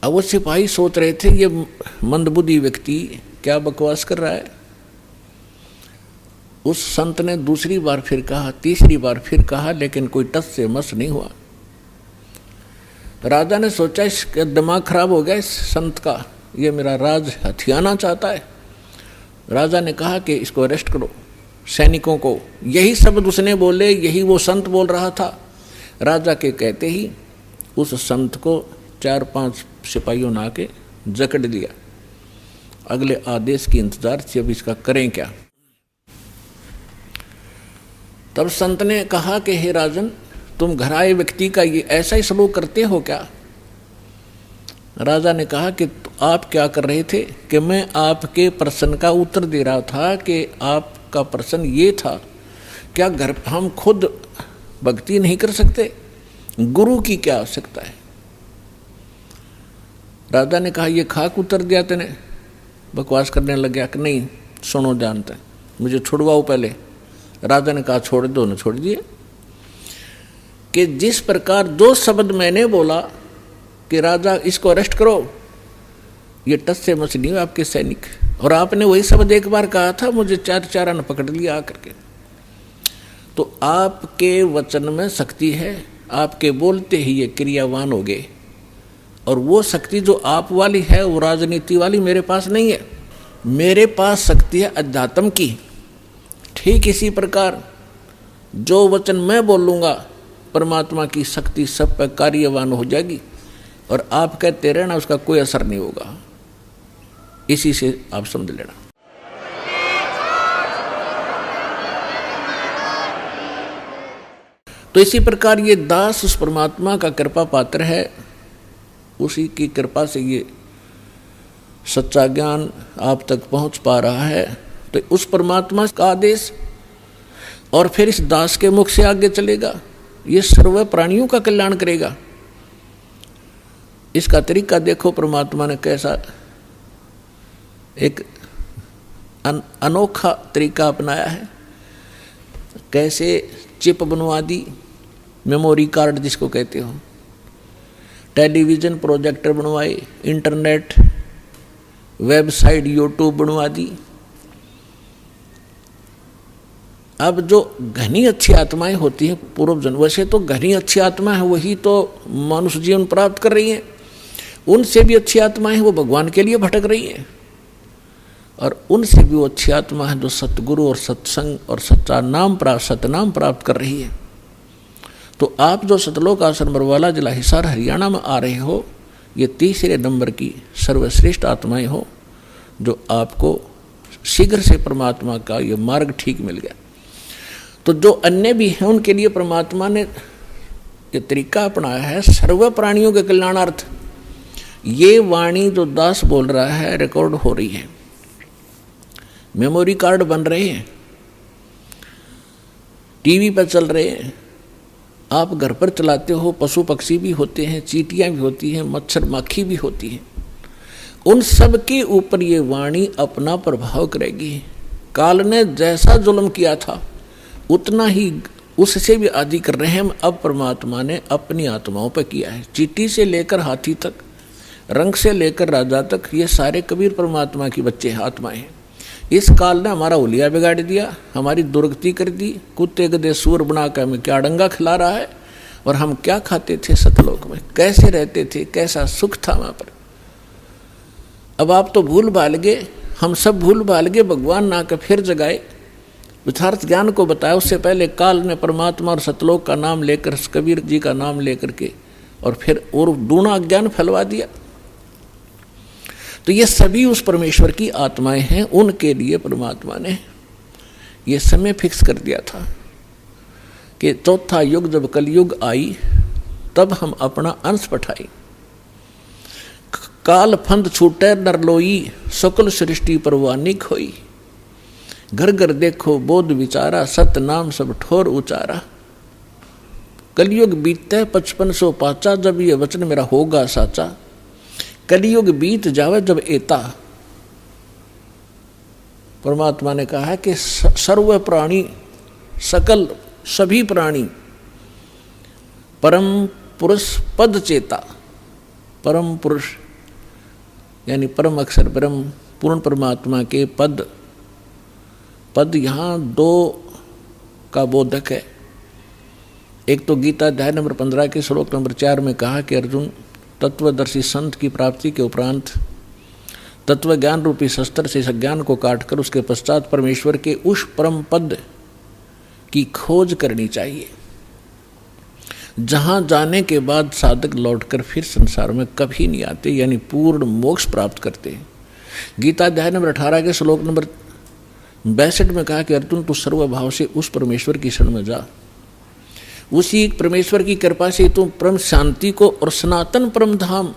अब वो सिपाही सोच रहे थे ये मंदबुद्धि व्यक्ति क्या बकवास कर रहा है। उस संत ने दूसरी बार फिर कहा, तीसरी बार फिर कहा, लेकिन कोई टस से मस नहीं हुआ। राजा ने सोचा इसका दिमाग खराब हो गया इस संत का, ये मेरा राज हथियाना चाहता है। राजा ने कहा कि इसको अरेस्ट करो, सैनिकों को। यही शब्द उसने बोले, यही वो संत बोल रहा था। राजा के कहते ही उस संत को 4-5 सिपाहियों ने आके जकड़ लिया। अगले आदेश की इंतजार थी, अब इसका करें क्या। तब संत ने कहा कि हे राजन, तुम घर आए व्यक्ति का ये ऐसा ही सलूक करते हो क्या? राजा ने कहा कि आप क्या कर रहे थे? कि मैं आपके प्रश्न का उत्तर दे रहा था कि आपका प्रश्न ये था, क्या घर हम खुद भक्ति नहीं कर सकते? गुरु की क्या आवश्यकता है? राजा ने कहा ये खाक उत्तर दिया तेने? बकवास करने लग गया कि नहीं सुनो जानते, मुझे छुड़वाओ पहले। राजा ने कहा छोड़ दो, न छोड़ दिए। कि जिस प्रकार दो शब्द मैंने बोला कि राजा इसको अरेस्ट करो, ये टस से मस नहीं हुआ आपके सैनिक, और आपने वही शब्द एक बार कहा था, मुझे 4 ने पकड़ लिया आकर के। तो आपके वचन में शक्ति है, आपके बोलते ही ये क्रियावान हो गए, और वो शक्ति जो आप वाली है वो राजनीति वाली मेरे पास नहीं है। मेरे पास शक्ति है अध्यात्म की। ठीक इसी प्रकार जो वचन मैं बोलूँगा परमात्मा की शक्ति सब पर कार्यवान हो जाएगी और आप कहते रहना, उसका कोई असर नहीं होगा। इसी से आप समझ लेना। तो इसी प्रकार ये दास उस परमात्मा का कृपा पात्र है, उसी की कृपा से ये सच्चा ज्ञान आप तक पहुंच पा रहा है। तो उस परमात्मा का आदेश और फिर इस दास के मुख से आगे चलेगा, ये सर्व प्राणियों का कल्याण करेगा। इसका तरीका देखो, परमात्मा ने कैसा एक अनोखा तरीका अपनाया है। कैसे चिप बनवा दी, मेमोरी कार्ड जिसको कहते हो, टेलीविज़न प्रोजेक्टर बनवाए, इंटरनेट वेबसाइट यूट्यूब बनवा दी। अब जो घनी अच्छी आत्माएं होती हैं पूर्व जन्म, वैसे तो घनी अच्छी आत्मा है वही तो मनुष्य जीवन प्राप्त कर रही हैं, उनसे भी अच्छी आत्माएं हैं वो भगवान के लिए भटक रही हैं, और उनसे भी वो अच्छी आत्मा है जो सतगुरु और सत्संग और सच्चा नाम सतनाम प्राप्त कर रही है। तो आप जो सतलोक आश्रम बरवाला जिला हिसार हरियाणा में आ रहे हो, ये तीसरे नंबर की सर्वश्रेष्ठ आत्माएं हो जो आपको शीघ्र से परमात्मा का ये मार्ग ठीक मिल गया। तो जो अन्य भी हैं उनके लिए परमात्मा ने ये तरीका अपनाया है सर्व प्राणियों के कल्याणार्थ। ये वाणी जो दास बोल रहा है रिकॉर्ड हो रही है, मेमोरी कार्ड बन रहे हैं, टीवी पर चल रहे हैं, आप घर पर चलाते हो, पशु पक्षी भी होते हैं, चींटियां भी होती हैं, मच्छर माखी भी होती हैं, उन सब के ऊपर ये वाणी अपना प्रभाव करेगी। काल ने जैसा जुल्म किया था उतना ही उससे भी अधिक रहम अब परमात्मा ने अपनी आत्माओं पर किया है। चींटी से लेकर हाथी तक, रंग से लेकर राजा तक, ये सारे कबीर परमात्मा की बच्चे आत्माएं हैं। इस काल ने हमारा उलिया बिगाड़ दिया, हमारी दुर्गति कर दी, कुत्ते गधे सूर बना कर हमें क्या डंगा खिला रहा है, और हम क्या खाते थे सतलोक में, कैसे रहते थे, कैसा सुख था वहाँ पर। अब आप तो भूल भाल गए, हम सब भूल भाल गए, भगवान ना कर फिर जगाए, यथार्थ ज्ञान को बताया। उससे पहले काल ने परमात्मा और सतलोक का नाम लेकर, कबीर जी का नाम लेकर के, और फिर और दूना ज्ञान फैलवा दिया। तो ये सभी उस परमेश्वर की आत्माएं हैं, उनके लिए परमात्मा ने ये समय फिक्स कर दिया था कि चौथा युग जब कलयुग आई तब हम अपना अंश पठाई। काल फंद छूटे नर लोई, सकल सृष्टि परवानी खोई। घर घर देखो बोध विचारा, सत नाम सब ठोर उचारा। कलयुग बीतते 5500 पाचा, जब ये वचन मेरा होगा साचा। कलयुग बीत जावे जब एता। परमात्मा ने कहा है कि सर्व प्राणी, सकल सभी प्राणी परम पुरुष पद चेता। परम पुरुष यानी परम अक्षर ब्रह्म पूर्ण परमात्मा के पद, पद यहाँ दो का बोधक है। एक तो गीता अध्याय नंबर 15 के श्लोक नंबर 4 में कहा कि अर्जुन, तत्वदर्शी संत की प्राप्ति के उपरांत तत्व ज्ञान रूपी शस्त्र से ज्ञान को काटकर उसके पश्चात परमेश्वर के उस परम पद की खोज करनी चाहिए, जहां जाने के बाद साधक लौटकर फिर संसार में कभी नहीं आते, यानी पूर्ण मोक्ष प्राप्त करते हैं। गीता अध्याय नंबर 18 के श्लोक नंबर 62 में कहा कि अर्जुन, तू सर्वभाव से उस परमेश्वर की शरण में जा। उसी परमेश्वर की कृपा से तुम परम शांति को और सनातन परम धाम,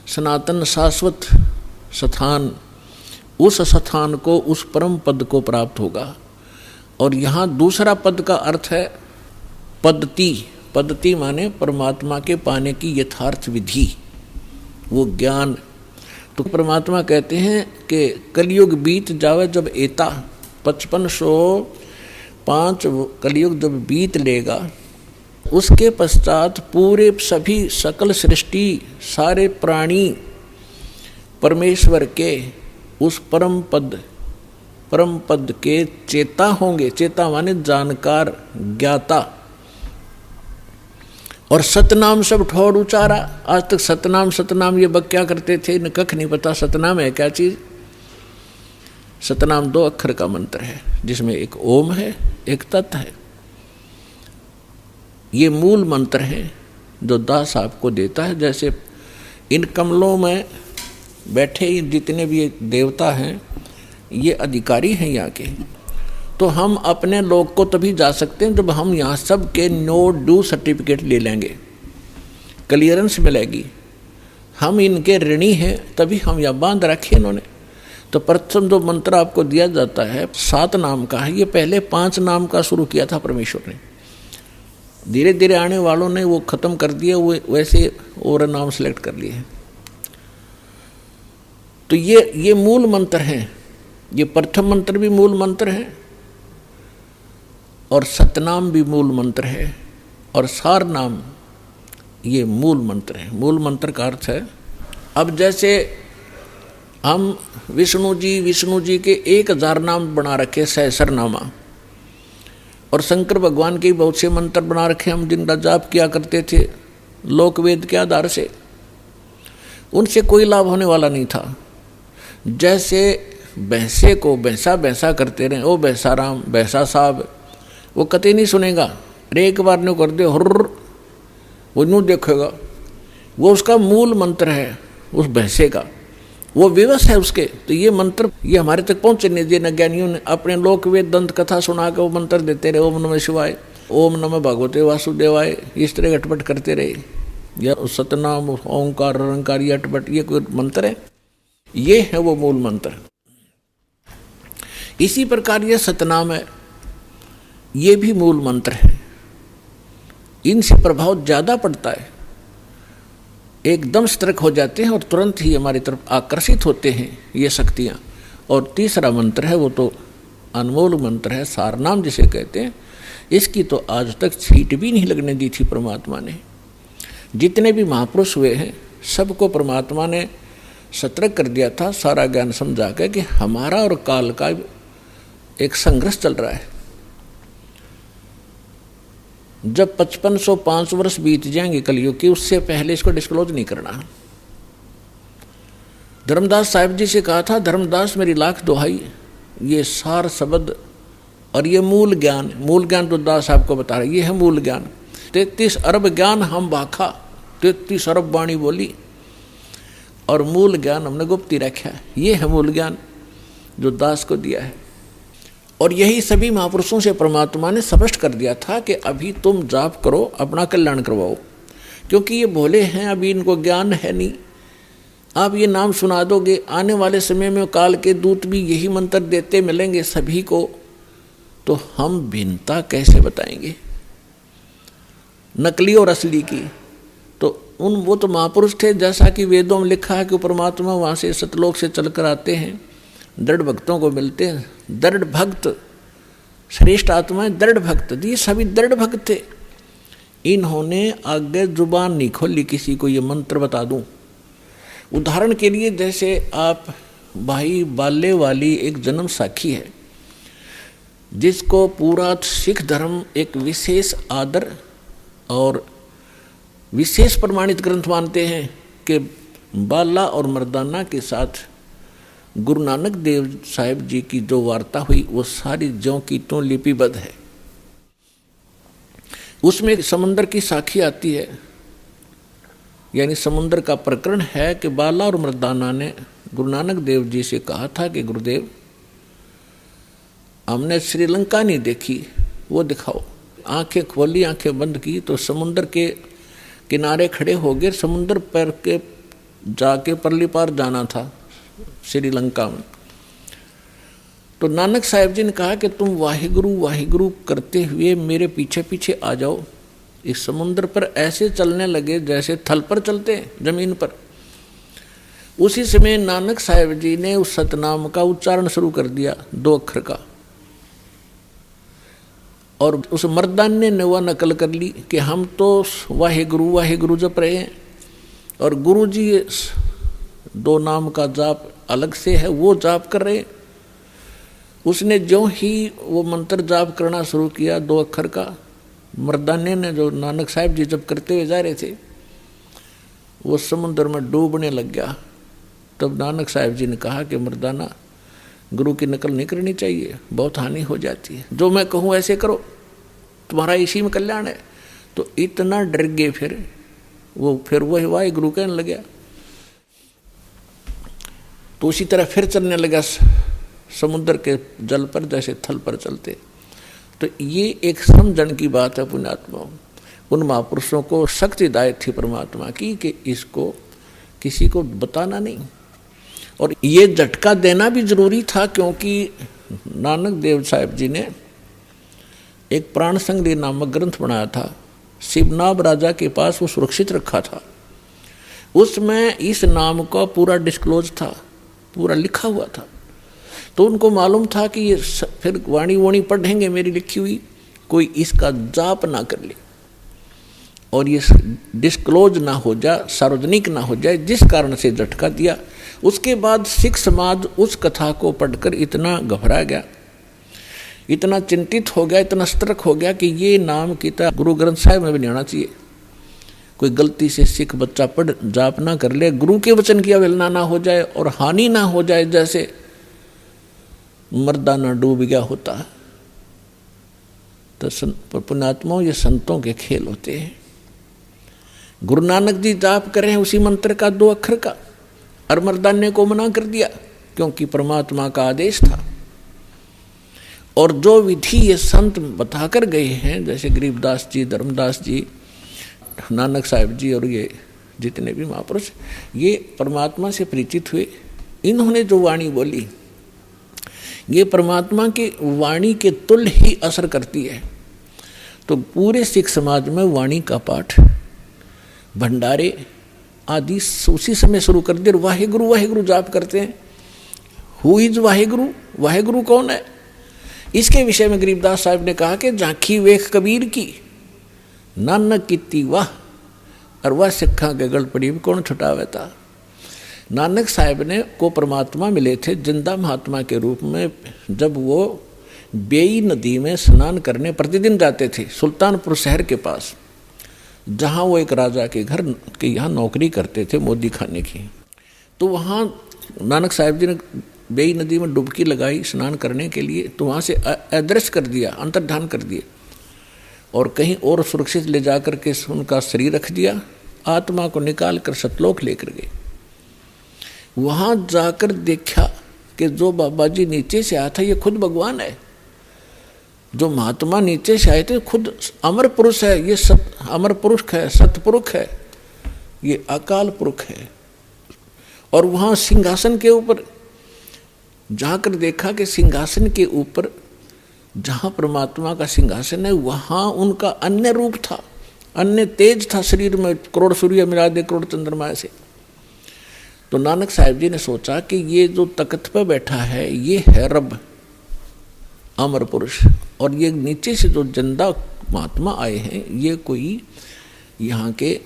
सनातन शाश्वत स्थान, उस स्थान को, उस परम पद को प्राप्त होगा। और यहाँ दूसरा पद का अर्थ है पद्धति। पद्धति माने परमात्मा के पाने की यथार्थ विधि, वो ज्ञान। तो परमात्मा कहते हैं कि कलयुग बीत जावे जब एता, 5505 कलयुग जब बीत लेगा, उसके पश्चात पूरे सभी सकल सृष्टि सारे प्राणी परमेश्वर के उस परम पद के चेता होंगे। चेता माने जानकार, ज्ञाता। और सतनाम सब ठोर उचारा। आज तक सतनाम ये बक्या करते थे, इन्हें कख नहीं पता सतनाम है क्या चीज। सतनाम 2 अक्षर का मंत्र है जिसमें एक ओम है, एक तत् है। ये मूल मंत्र हैं जो दास आपको देता है। जैसे इन कमलों में बैठे जितने भी देवता हैं ये अधिकारी हैं यहाँ के, तो हम अपने लोग को तभी जा सकते हैं जब हम यहाँ सब के नो ड्यू सर्टिफिकेट ले लेंगे, क्लियरेंस मिलेगी। हम इनके ऋणी हैं तभी हम यहाँ बांध रखे इन्होंने। तो प्रथम जो मंत्र आपको दिया जाता है 7 नाम का है, ये पहले 5 नाम का शुरू किया था परमेश्वर ने, धीरे धीरे आने वालों ने वो खत्म कर दिया, वो वैसे और नाम सेलेक्ट कर लिए हैं। तो ये मूल मंत्र हैं, ये प्रथम मंत्र भी मूल मंत्र है और सतनाम भी मूल मंत्र है और सार नाम ये मूल मंत्र है। मूल मंत्र का अर्थ है, अब जैसे हम विष्णु जी के 1000 नाम बना रखे सहस्रनामा, और शंकर भगवान के बहुत से मंत्र बना रखे हम जिनका जाप किया करते थे लोकवेद के आधार से, उनसे कोई लाभ होने वाला नहीं था। जैसे भैंसे को भैंसा करते रहे, ओ भैंसा राम भैंसा साहब, वो कतई नहीं सुनेगा। एक बार ने कर दे हुर्र, वो यूँ देखेगा। वो उसका मूल मंत्र है उस भैंसे का, वो विवश है उसके। तो ये मंत्र ये हमारे तक पहुँचे नहीं दिए। ज्ञानियों ने अपने लोक वेद दंत कथा सुना के वो मंत्र देते रहे, ओम नमः शिवाय, ओम नमः भगवते वासुदेवाय, इस तरह अटपट करते रहे। या सतनाम ओंकार रंकार ये अटपट ये कोई मंत्र है? ये है वो मूल मंत्र। इसी प्रकार ये सतनाम है, ये भी मूल मंत्र है। इनसे प्रभाव ज्यादा पड़ता है, एकदम सतर्क हो जाते हैं और तुरंत ही हमारी तरफ आकर्षित होते हैं ये शक्तियाँ। और तीसरा मंत्र है वो तो अनमोल मंत्र है, सारनाम जिसे कहते हैं। इसकी तो आज तक छींट भी नहीं लगने दी थी परमात्मा ने। जितने भी महापुरुष हुए हैं सबको परमात्मा ने सतर्क कर दिया था, सारा ज्ञान समझा के कि हमारा और काल का एक संघर्ष चल रहा है। जब 5505 वर्ष बीत जाएंगे कलयुग की, उससे पहले इसको डिस्क्लोज नहीं करना। धर्मदास साहिब जी से कहा था, धर्मदास मेरी लाख दुहाई, ये सार शब्द और ये मूल ज्ञान तो दास साहब को बता रहे, ये है मूल ज्ञान। 33 अरब ज्ञान हम भाखा, 33 अरब वाणी बोली, और मूल ज्ञान हमने गुप्त ही रखा है। ये है मूल ज्ञान जो दास को दिया है। और यही सभी महापुरुषों से परमात्मा ने स्पष्ट कर दिया था कि अभी तुम जाप करो, अपना कल्याण करवाओ, क्योंकि ये भोले हैं, अभी इनको ज्ञान है नहीं। आप ये नाम सुना दोगे, आने वाले समय में काल के दूत भी यही मंत्र देते मिलेंगे सभी को, तो हम भिन्नता कैसे बताएंगे नकली और असली की? तो वो तो महापुरुष थे, जैसा कि वेदों में लिखा है कि परमात्मा वहाँ से सतलोक से चलकर आते हैं, दृढ़ भक्तों को मिलते हैं। दृढ़ भक्त श्रेष्ठ आत्माएं, दृढ़ भक्त, ये सभी दृढ़ भक्त थे। इन्होंने आगे जुबान नहीं खोली किसी को ये मंत्र बता दूं। उदाहरण के लिए जैसे आप भाई बाले वाली एक जन्म साखी है, जिसको पूरा सिख धर्म एक विशेष आदर और विशेष प्रमाणित ग्रंथ मानते हैं कि बाला और मर्दाना के साथ गुरु नानक देव साहिब जी की जो वार्ता हुई वो सारी ज्यों की त्यों लिपिबद्ध है। उसमें एक समुद्र की साखी आती है, यानी समुद्र का प्रकरण है कि बाला और मर्दाना ने गुरु नानक देव जी से कहा था कि गुरुदेव हमने श्रीलंका नहीं देखी, वो दिखाओ। आंखें खोली, आंखें बंद की तो समुद्र के किनारे खड़े हो गए। समुद्र पर के जाके परली पार जाना था श्रीलंका में। तो नानक साहिब जी ने कहा कि तुम वाहिगुरु वाहिगुरु करते हुए मेरे पीछे पीछे आ जाओ। इस समुद्र पर ऐसे चलने लगे जैसे थल पर चलते जमीन पर। उसी समय नानक साहिब जी ने उस सतनाम का उच्चारण शुरू कर दिया, 2 अक्षर का, और उस मर्दाने ने वह नकल कर ली कि हम तो वाहिगुरु वाहिगुरु जप रहे हैं और गुरु जी 2 नाम का जाप अलग से है वो जाप कर रहे हैं। उसने जो ही वो मंत्र जाप करना शुरू किया 2 अक्षर का, मर्दाने ने जो नानक साहिब जी जब करते हुए जा रहे थे वो समुद्र में डूबने लग गया। तब नानक साहिब जी ने कहा कि मर्दाना गुरु की नकल नहीं करनी चाहिए, बहुत हानि हो जाती है। जो मैं कहूँ ऐसे करो, तुम्हारा इसी में कल्याण है। तो इतना डर गए फिर वही वाहिगुरु कहने लगा। तो उसी तरह फिर चलने लगा समुद्र के जल पर जैसे थल पर चलते। तो ये एक समझण की बात है पुण्यात्मा। उन महापुरुषों को शक्तिदायक थी परमात्मा की कि इसको किसी को बताना नहीं, और ये झटका देना भी जरूरी था, क्योंकि नानक देव साहब जी ने एक प्राण संग्रह नामक ग्रंथ बनाया था, शिवनाभ राजा के पास वो सुरक्षित रखा था। उसमें इस नाम का पूरा डिस्क्लोज था, पूरा लिखा हुआ था। तो उनको मालूम था कि ये फिर वाणी वाणी पढ़ेंगे मेरी लिखी हुई, कोई इसका जाप ना कर ले और ये डिस्क्लोज ना हो जाए, सार्वजनिक ना हो जाए, जिस कारण से झटका दिया। उसके बाद सिख समाज उस कथा को पढ़कर इतना घबरा गया, इतना चिंतित हो गया, इतना सतर्क हो गया कि ये नाम की तरह गुरु ग्रंथ साहिब में भी नहीं आना चाहिए। कोई गलती से सिख बच्चा पढ़ जाप ना कर ले, गुरु के वचन की अवहेलना ना हो जाए और हानि ना हो जाए, जैसे मर्दाना डूब गया होता है। तो पुण्यात्माओं, ये संतों के खेल होते हैं। गुरु नानक जी जाप कर रहे हैं उसी मंत्र का 2 अक्षर का, और मर्दाने को मना कर दिया क्योंकि परमात्मा का आदेश था। और जो विधि ये संत बताकर गए हैं, जैसे गरीबदास जी, धर्मदास जी, नानक साहिब जी और ये जितने भी महापुरुष, ये परमात्मा से परिचित हुए। इन्होंने जो वाणी बोली, ये परमात्मा की वाणी के तुल्य ही असर करती है। तो पूरे सिख समाज में वाणी का पाठ, भंडारे आदि उसी समय शुरू कर दिए। वाहेगुरु वाहेगुरु जाप करते हैं। Who is Waheguru? वाहेगुरु कौन है? इसके विषय में गरीबदास साहब ने कहा कि झांकी वेख कबीर की, नानक कीती वाह, और वह सिखा के गल पड़ी कौन छुटावे था। नानक साहब ने को परमात्मा मिले थे जिंदा महात्मा के रूप में, जब वो बेई नदी में स्नान करने प्रतिदिन जाते थे, सुल्तानपुर शहर के पास, जहाँ वो एक राजा के घर के यहाँ नौकरी करते थे, मोदी खाने की। तो वहाँ नानक साहब जी ने बेई नदी में डुबकी लगाई स्नान करने के लिए, तो वहाँ से अदृश्य कर दिया, अंतर्धान कर दिया, और कहीं और सुरक्षित ले जाकर के उनका शरीर रख दिया। आत्मा को निकाल कर सतलोक लेकर गए। वहाँ जाकर देखा कि जो बाबा जी नीचे से आया था ये खुद भगवान है। जो महात्मा नीचे से आए थे खुद अमर पुरुष है, ये अमर पुरुष है, सतपुरुष है, ये अकाल पुरुष है। और वहाँ सिंहासन के ऊपर जाकर देखा कि सिंहासन के ऊपर जहाँ परमात्मा का सिंहासन है, वहाँ उनका अन्य रूप था, अन्य तेज था शरीर में, करोड़ सूर्य मिला दे करोड़ चंद्रमा से। तो नानक साहब जी ने सोचा कि ये जो तख्त पर बैठा है ये है रब, अमर पुरुष, और ये नीचे से जो जिंदा महात्मा आए हैं ये कोई यहाँ के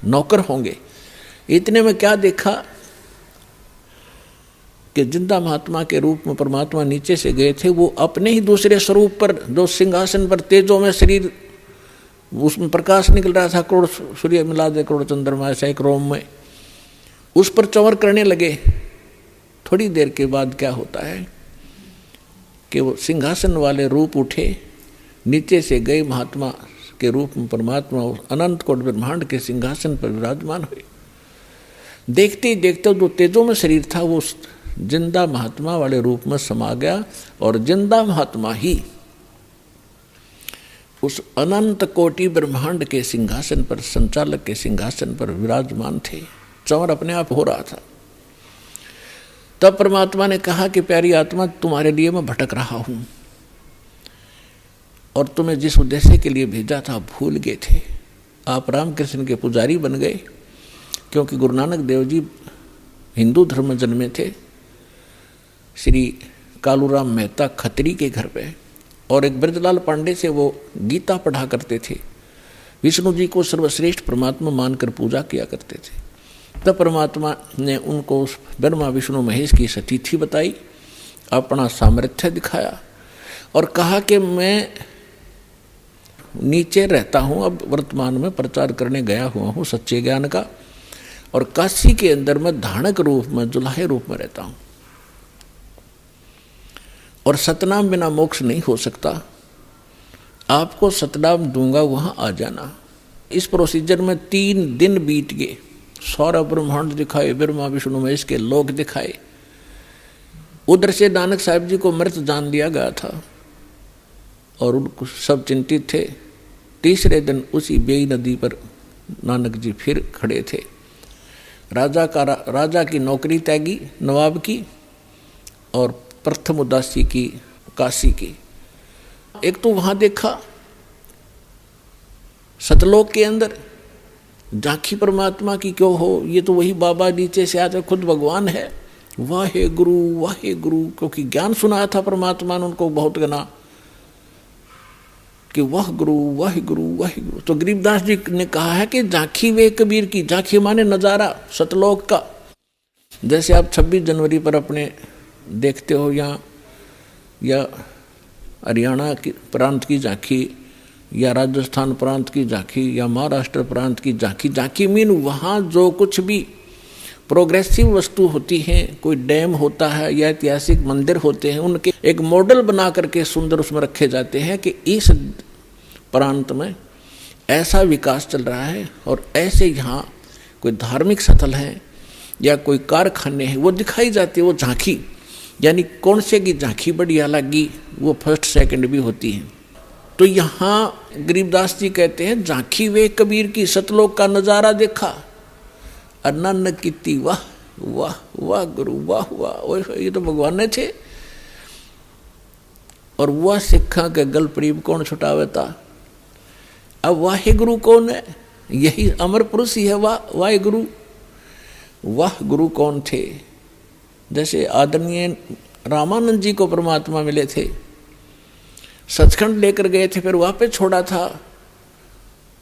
नौकर होंगे। इतने में क्या देखा कि जिंदा महात्मा के रूप में परमात्मा नीचे से गए थे, वो अपने ही दूसरे स्वरूप पर जो सिंहासन पर तेजों में शरीर, उसमें प्रकाश निकल रहा था, करोड़ सूर्य मिला दे करोड़ चंद्रमा ऐसा एक रोम में, उस पर चंवर करने लगे। थोड़ी देर के बाद क्या होता है कि वो सिंहासन वाले रूप उठे, नीचे से गए महात्मा के रूप में परमात्मा अनंत कोट ब्रह्मांड के सिंहासन पर विराजमान हुए। देखते ही देखते जो तेजों में शरीर था वो जिंदा महात्मा वाले रूप में समा गया, और जिंदा महात्मा ही उस अनंत कोटि ब्रह्मांड के सिंहासन पर, संचालक के सिंहासन पर विराजमान थे। चंवर अपने आप हो रहा था। तब परमात्मा ने कहा कि प्यारी आत्मा, तुम्हारे लिए मैं भटक रहा हूं, और तुम्हें जिस उद्देश्य के लिए भेजा था भूल गए थे। आप रामकृष्ण के पुजारी बन गए, क्योंकि गुरु नानक देव जी हिंदू धर्म में जन्मे थे, श्री कालूराम मेहता खत्री के घर पे, और एक ब्रजलाल पांडे से वो गीता पढ़ा करते थे। विष्णु जी को सर्वश्रेष्ठ परमात्मा मानकर पूजा किया करते थे। तब परमात्मा ने उनको ब्रह्मा विष्णु महेश की सतिथि बताई, अपना सामर्थ्य दिखाया और कहा कि मैं नीचे रहता हूँ, अब वर्तमान में प्रचार करने गया हुआ हूँ सच्चे ज्ञान का, और काशी के अंदर मैं धानक रूप में, जुलाहे रूप में रहता हूँ, और सतनाम बिना मोक्ष नहीं हो सकता। आपको सतनाम दूंगा, वहां आ जाना। इस प्रोसीजर में 3 दिन बीत गए। सौरभ ब्रह्मांड दिखाए, ब्रह्मा विष्णु महेश के लोक दिखाए। उधर से नानक साहब जी को मृत जान लिया गया था और उनको सब चिंतित थे। तीसरे दिन उसी बेई नदी पर नानक जी फिर खड़े थे। राजा की नौकरी त्यागी, नवाब की, और प्रथम उदासी की, काशी की। एक तो वहां देखा सतलोक के अंदर झांकी परमात्मा की क्यों हो, ये तो वही बाबा नीचे से आते खुद भगवान है। वाहे गुरु, क्योंकि ज्ञान सुनाया था परमात्मा ने उनको बहुत गना कि वाह गुरु। तो गरीबदास जी ने कहा है कि झांकी वे कबीर की, झांकी माने नजारा सतलोक का। जैसे आप 26 जनवरी पर अपने देखते हो या हरियाणा की प्रांत की झांकी, या राजस्थान प्रांत की झांकी, या महाराष्ट्र प्रांत की झांकी। झांकी मीन वहाँ जो कुछ भी प्रोग्रेसिव वस्तु होती हैं, कोई डैम होता है या ऐतिहासिक मंदिर होते हैं, उनके एक मॉडल बना करके सुंदर उसमें रखे जाते हैं कि इस प्रांत में ऐसा विकास चल रहा है और ऐसे यहाँ कोई धार्मिक स्थल है या कोई कारखाने हैं, वो दिखाई जाती है। वो झांकी यानी कौन से की झांकी बढ़िया लगी, वो फर्स्ट सेकंड भी होती है। तो यहाँ गरीबदास जी कहते हैं झांकी वे कबीर की, सतलोक का नजारा देखा। अनन्न कीती वाह गुरु, वाह। ये तो भगवान ने थे। और वह सिखा के गल प्रीब कौन छुटावे था। अब वाहे गुरु कौन है? यही अमर पुरुष ही है। वाहे गुरु, वाह गुरु कौन थे? जैसे आदरणीय रामानंद जी को परमात्मा मिले थे, सचखंड लेकर गए थे, फिर वहां पे छोड़ा था।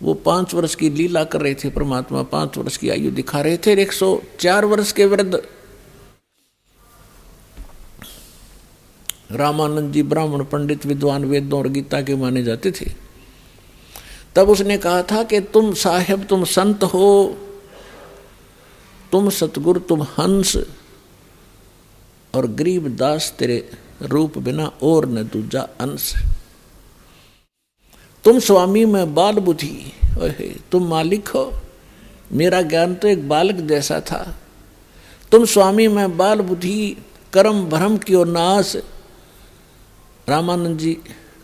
वो 5 वर्ष की लीला कर रहे थे परमात्मा, 5 वर्ष की आयु दिखा रहे थे। 104 वर्ष के वृद्ध रामानंद जी ब्राह्मण पंडित विद्वान, वेदों और गीता के माने जाते थे। तब उसने कहा था कि तुम साहेब, तुम संत हो, तुम सतगुरु, तुम हंस, और गरीब दास तेरे रूप बिना और न दूजा अंश। तुम स्वामी में बाल बुद्धि, तुम मालिक हो। मेरा ज्ञान तो एक बालक जैसा था। तुम स्वामी में बाल बुद्धि, कर्म भ्रम की ओर नाश। रामानंद जी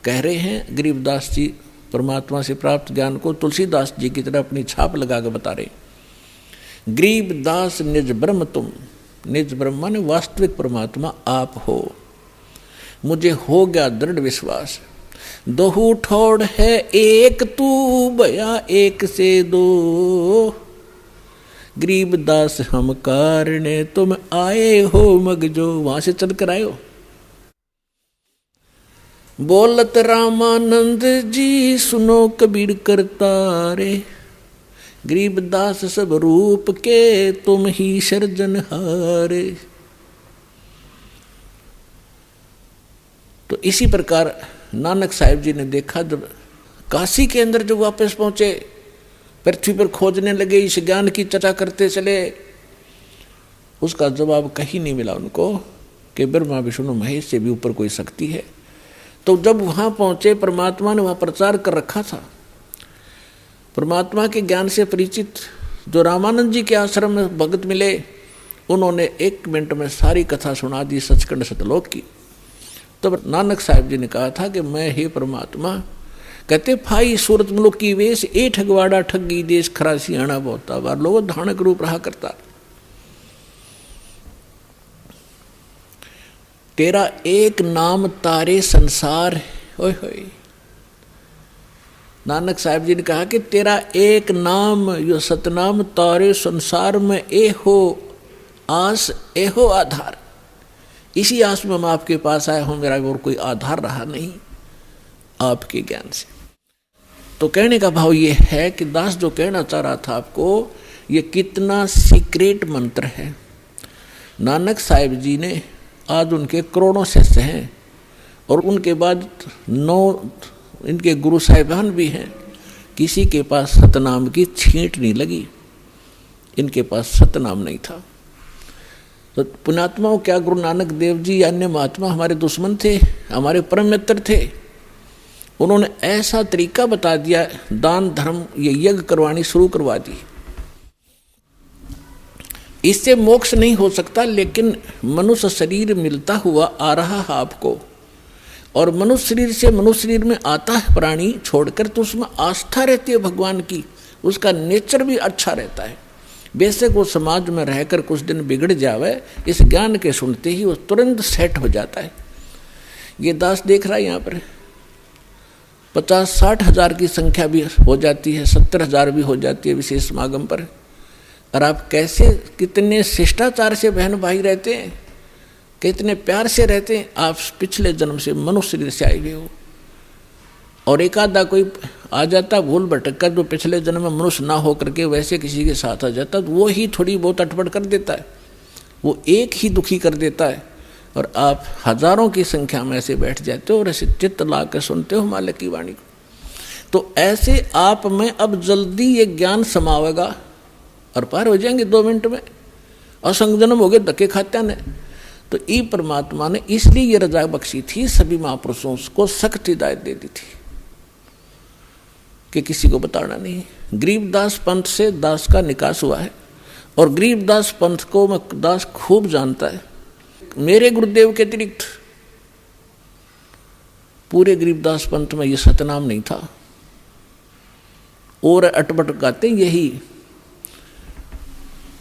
कह रहे हैं, गरीबदास जी परमात्मा से प्राप्त ज्ञान को तुलसीदास जी की तरह अपनी छाप लगा कर बता रहे। गरीबदास निज ब्रह्म तुम, निज ब्रह्म माने वास्तविक परमात्मा आप हो। मुझे हो गया दृढ़ विश्वास। दोहू ठोड़ है एक तू, भया एक से दो। गरीबदास हम कारणे तुम आए हो मगजो। वहां से चल कर आए हो। बोलत रामानंद जी सुनो कबीर करतारे। गरीबदास सब रूप के तुम ही सर्जनहारे। तो इसी प्रकार नानक साहिब जी ने देखा, जब काशी के अंदर जब वापस पहुंचे, पृथ्वी पर खोजने लगे, इस ज्ञान की चर्चा करते चले, उसका जवाब कहीं नहीं मिला उनको कि ब्रह्मा विष्णु महेश से भी ऊपर कोई शक्ति है। तो जब वहां पहुंचे, परमात्मा ने वहां प्रचार कर रखा था। परमात्मा के ज्ञान से परिचित जो रामानंद जी के आश्रम में भगत मिले, उन्होंने 1 मिनट में सारी कथा सुना दी सचखंड सतलोक की। तब नानक साहिब जी ने कहा था कि मैं हे परमात्मा, कहते फाई सूरत मुलुक की वेश, ए ठगवाड़ा ठगी देश, खरासी आना बहुता बार लोगों धानक रूप रहा करता। तेरा एक नाम तारे संसार। ओए होए, नानक साहिब जी ने कहा कि तेरा एक नाम, यो सतनाम तारे संसार में, ए हो आस, ए हो आधार। इसी आस में मैं आपके पास आया हूं, मेरा और कोई आधार रहा नहीं आपके ज्ञान से। तो कहने का भाव ये है कि दास जो कहना चाह रहा था आपको, ये कितना सीक्रेट मंत्र है। नानक साहिब जी ने, आज उनके करोड़ों शिष्य हैं और उनके बाद 9 इनके गुरु साहिबान भी हैं, किसी के पास सतनाम की छींट नहीं लगी। इनके पास सतनाम नहीं था। तो पुण्यात्माओं, क्या गुरु नानक देव जी अन्य महात्मा हमारे दुश्मन थे? हमारे परम मित्र थे। उन्होंने ऐसा तरीका बता दिया, दान धर्म ये यज्ञ करवानी शुरू करवा दी। इससे मोक्ष नहीं हो सकता, लेकिन मनुष्य शरीर मिलता हुआ आ रहा है आपको, और मनुष्य शरीर से मनुष्य शरीर में आता है प्राणी छोड़कर, तो उसमें आस्था रहती है भगवान की, उसका नेचर भी अच्छा रहता है। बेशक वो समाज में रहकर कुछ दिन बिगड़ जावे, इस ज्ञान के सुनते ही वो तुरंत सेट हो जाता है। ये दास देख रहा है यहाँ पर 50-60 हजार की संख्या भी हो जाती है, 70 हजार भी हो जाती है विशेष समागम पर। और आप कैसे कितने शिष्टाचार से बहन भाई रहते हैं, कितने प्यार से रहते हैं। आप पिछले जन्म से मनुष्य शरीर से आए हुए हो, और एक आधा कोई आ जाता भूल भटक कर, जो पिछले जन्म में मनुष्य ना हो करके वैसे किसी के साथ आ जाता, तो वो ही थोड़ी बहुत अटपट कर देता है, वो एक ही दुखी कर देता है, और आप हजारों की संख्या में ऐसे बैठ जाते हो और ऐसे चित्त ला कर सुनते हो मालिक की वाणी को। तो ऐसे आप में अब जल्दी ये ज्ञान समावेगा और पार हो जाएंगे 2 मिनट में। असंग जन्म हो गए धक्के खाते हैं। तो ई परमात्मा ने इसलिए ये रजा बख्शी थी, सभी महापुरुषों को सख्त हिदायत दे दी थी कि किसी को बताना नहीं। गरीबदास पंथ से दास का निकास हुआ है, और गरीबदास पंथ को मैं दास खूब जानता है। मेरे गुरुदेव के अतिरिक्त पूरे गरीबदास पंथ में ये सतनाम नहीं था, और अटपट गाते यही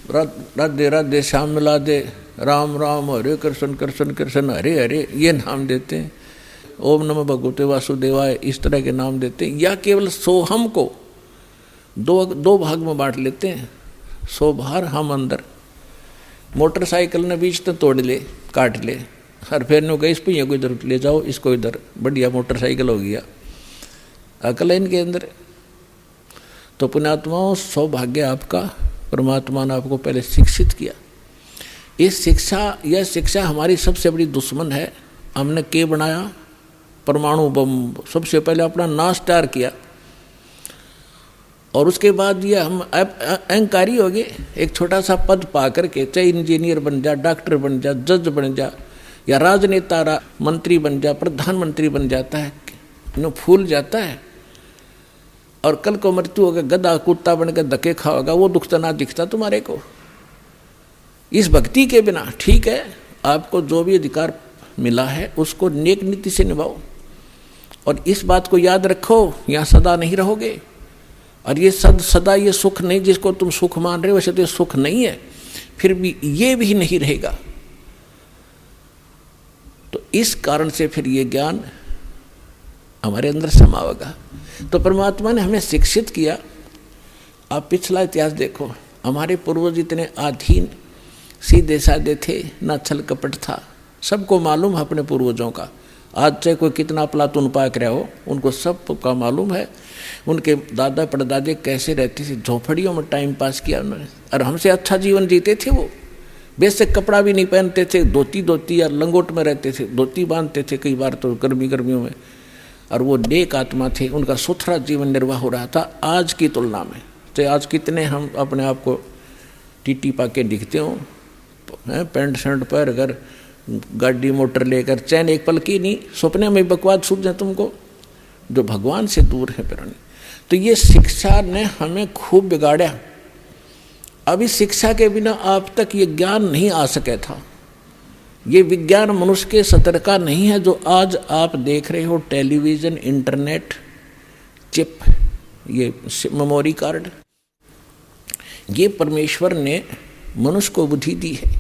राधे राधे श्याम मिला दे, राम राम हरे कृष्ण कृष्ण कृष्ण हरे हरे, ये नाम देते हैं। ओम नमः भगवते वासुदेवाय, इस तरह के नाम देते हैं। या केवल सोहम को दो भाग में बांट लेते हैं, सो बाहर हम अंदर। मोटरसाइकिल ने बीच तो तोड़ ले, काट ले, हर फेर ने कहा इस पहिया को इधर ले जाओ, इसको इधर, बढ़िया मोटरसाइकिल हो गया। अकल है इनके अंदर। तो पुण्यात्माओं, सौभाग्य आपका, परमात्मा ने आपको पहले शिक्षित किया। इस शिक्षा, यह शिक्षा हमारी सबसे बड़ी दुश्मन है। हमने के बनाया परमाणु बम, सबसे पहले अपना नाश तैयार किया, और उसके बाद ये हम अहंकारी हो गए। एक छोटा सा पद पा करके, चाहे इंजीनियर बन जा, डॉक्टर बन जा, जज बन जा, या राजनेता मंत्री बन जा, प्रधानमंत्री बन जाता है, नो फूल जाता है, और कल को मृत्यु होगा गधा कुत्ता बनकर धक्के खाओगा, वो दुख तो ना दिखता तुम्हारे को। इस भक्ति के बिना, ठीक है, आपको जो भी अधिकार मिला है उसको नेक नीति से निभाओ, और इस बात को याद रखो, यहाँ सदा नहीं रहोगे। और ये सदा ये सुख नहीं, जिसको तुम सुख मान रहे हो वैसे तो ये सुख नहीं है, फिर भी ये भी नहीं रहेगा। तो इस कारण से फिर ये ज्ञान हमारे अंदर समावेगा। तो परमात्मा ने हमें शिक्षित किया। आप पिछला इतिहास देखो, हमारे पूर्वज इतने आधीन सीधे साधे थे, ना छल कपट था। सबको मालूम है अपने पूर्वजों का। आज चाहे कोई कितना प्लातून पाक रहा हो, उनको सब का मालूम है उनके दादा परदादे कैसे रहते थे, झोपड़ियों में टाइम पास किया उन्होंने, और हमसे अच्छा जीवन जीते थे। वो बेशक कपड़ा भी नहीं पहनते थे, धोती या लंगोट में रहते थे, धोती बांधते थे कई बार तो गर्मियों में, और वो नेक आत्मा थे, उनका सुथरा जीवन निर्वाह हो रहा था आज की तुलना में। तो आज कितने हम अपने आप को टीटी पाके दिखते हो, पैंट शर्ट पर, अगर गाड़ी मोटर लेकर, चैन एक पल की नहीं, सपने में बकवाद सूझ जाए तुमको, जो भगवान से दूर है प्राणी। तो ये शिक्षा ने हमें खूब बिगाड़ा। अभी शिक्षा के बिना आप तक ये ज्ञान नहीं आ सके था। ये विज्ञान मनुष्य के सतर का नहीं है जो आज आप देख रहे हो, टेलीविजन, इंटरनेट, चिप, ये मेमोरी कार्ड, ये परमेश्वर ने मनुष्य को बुद्धि दी है।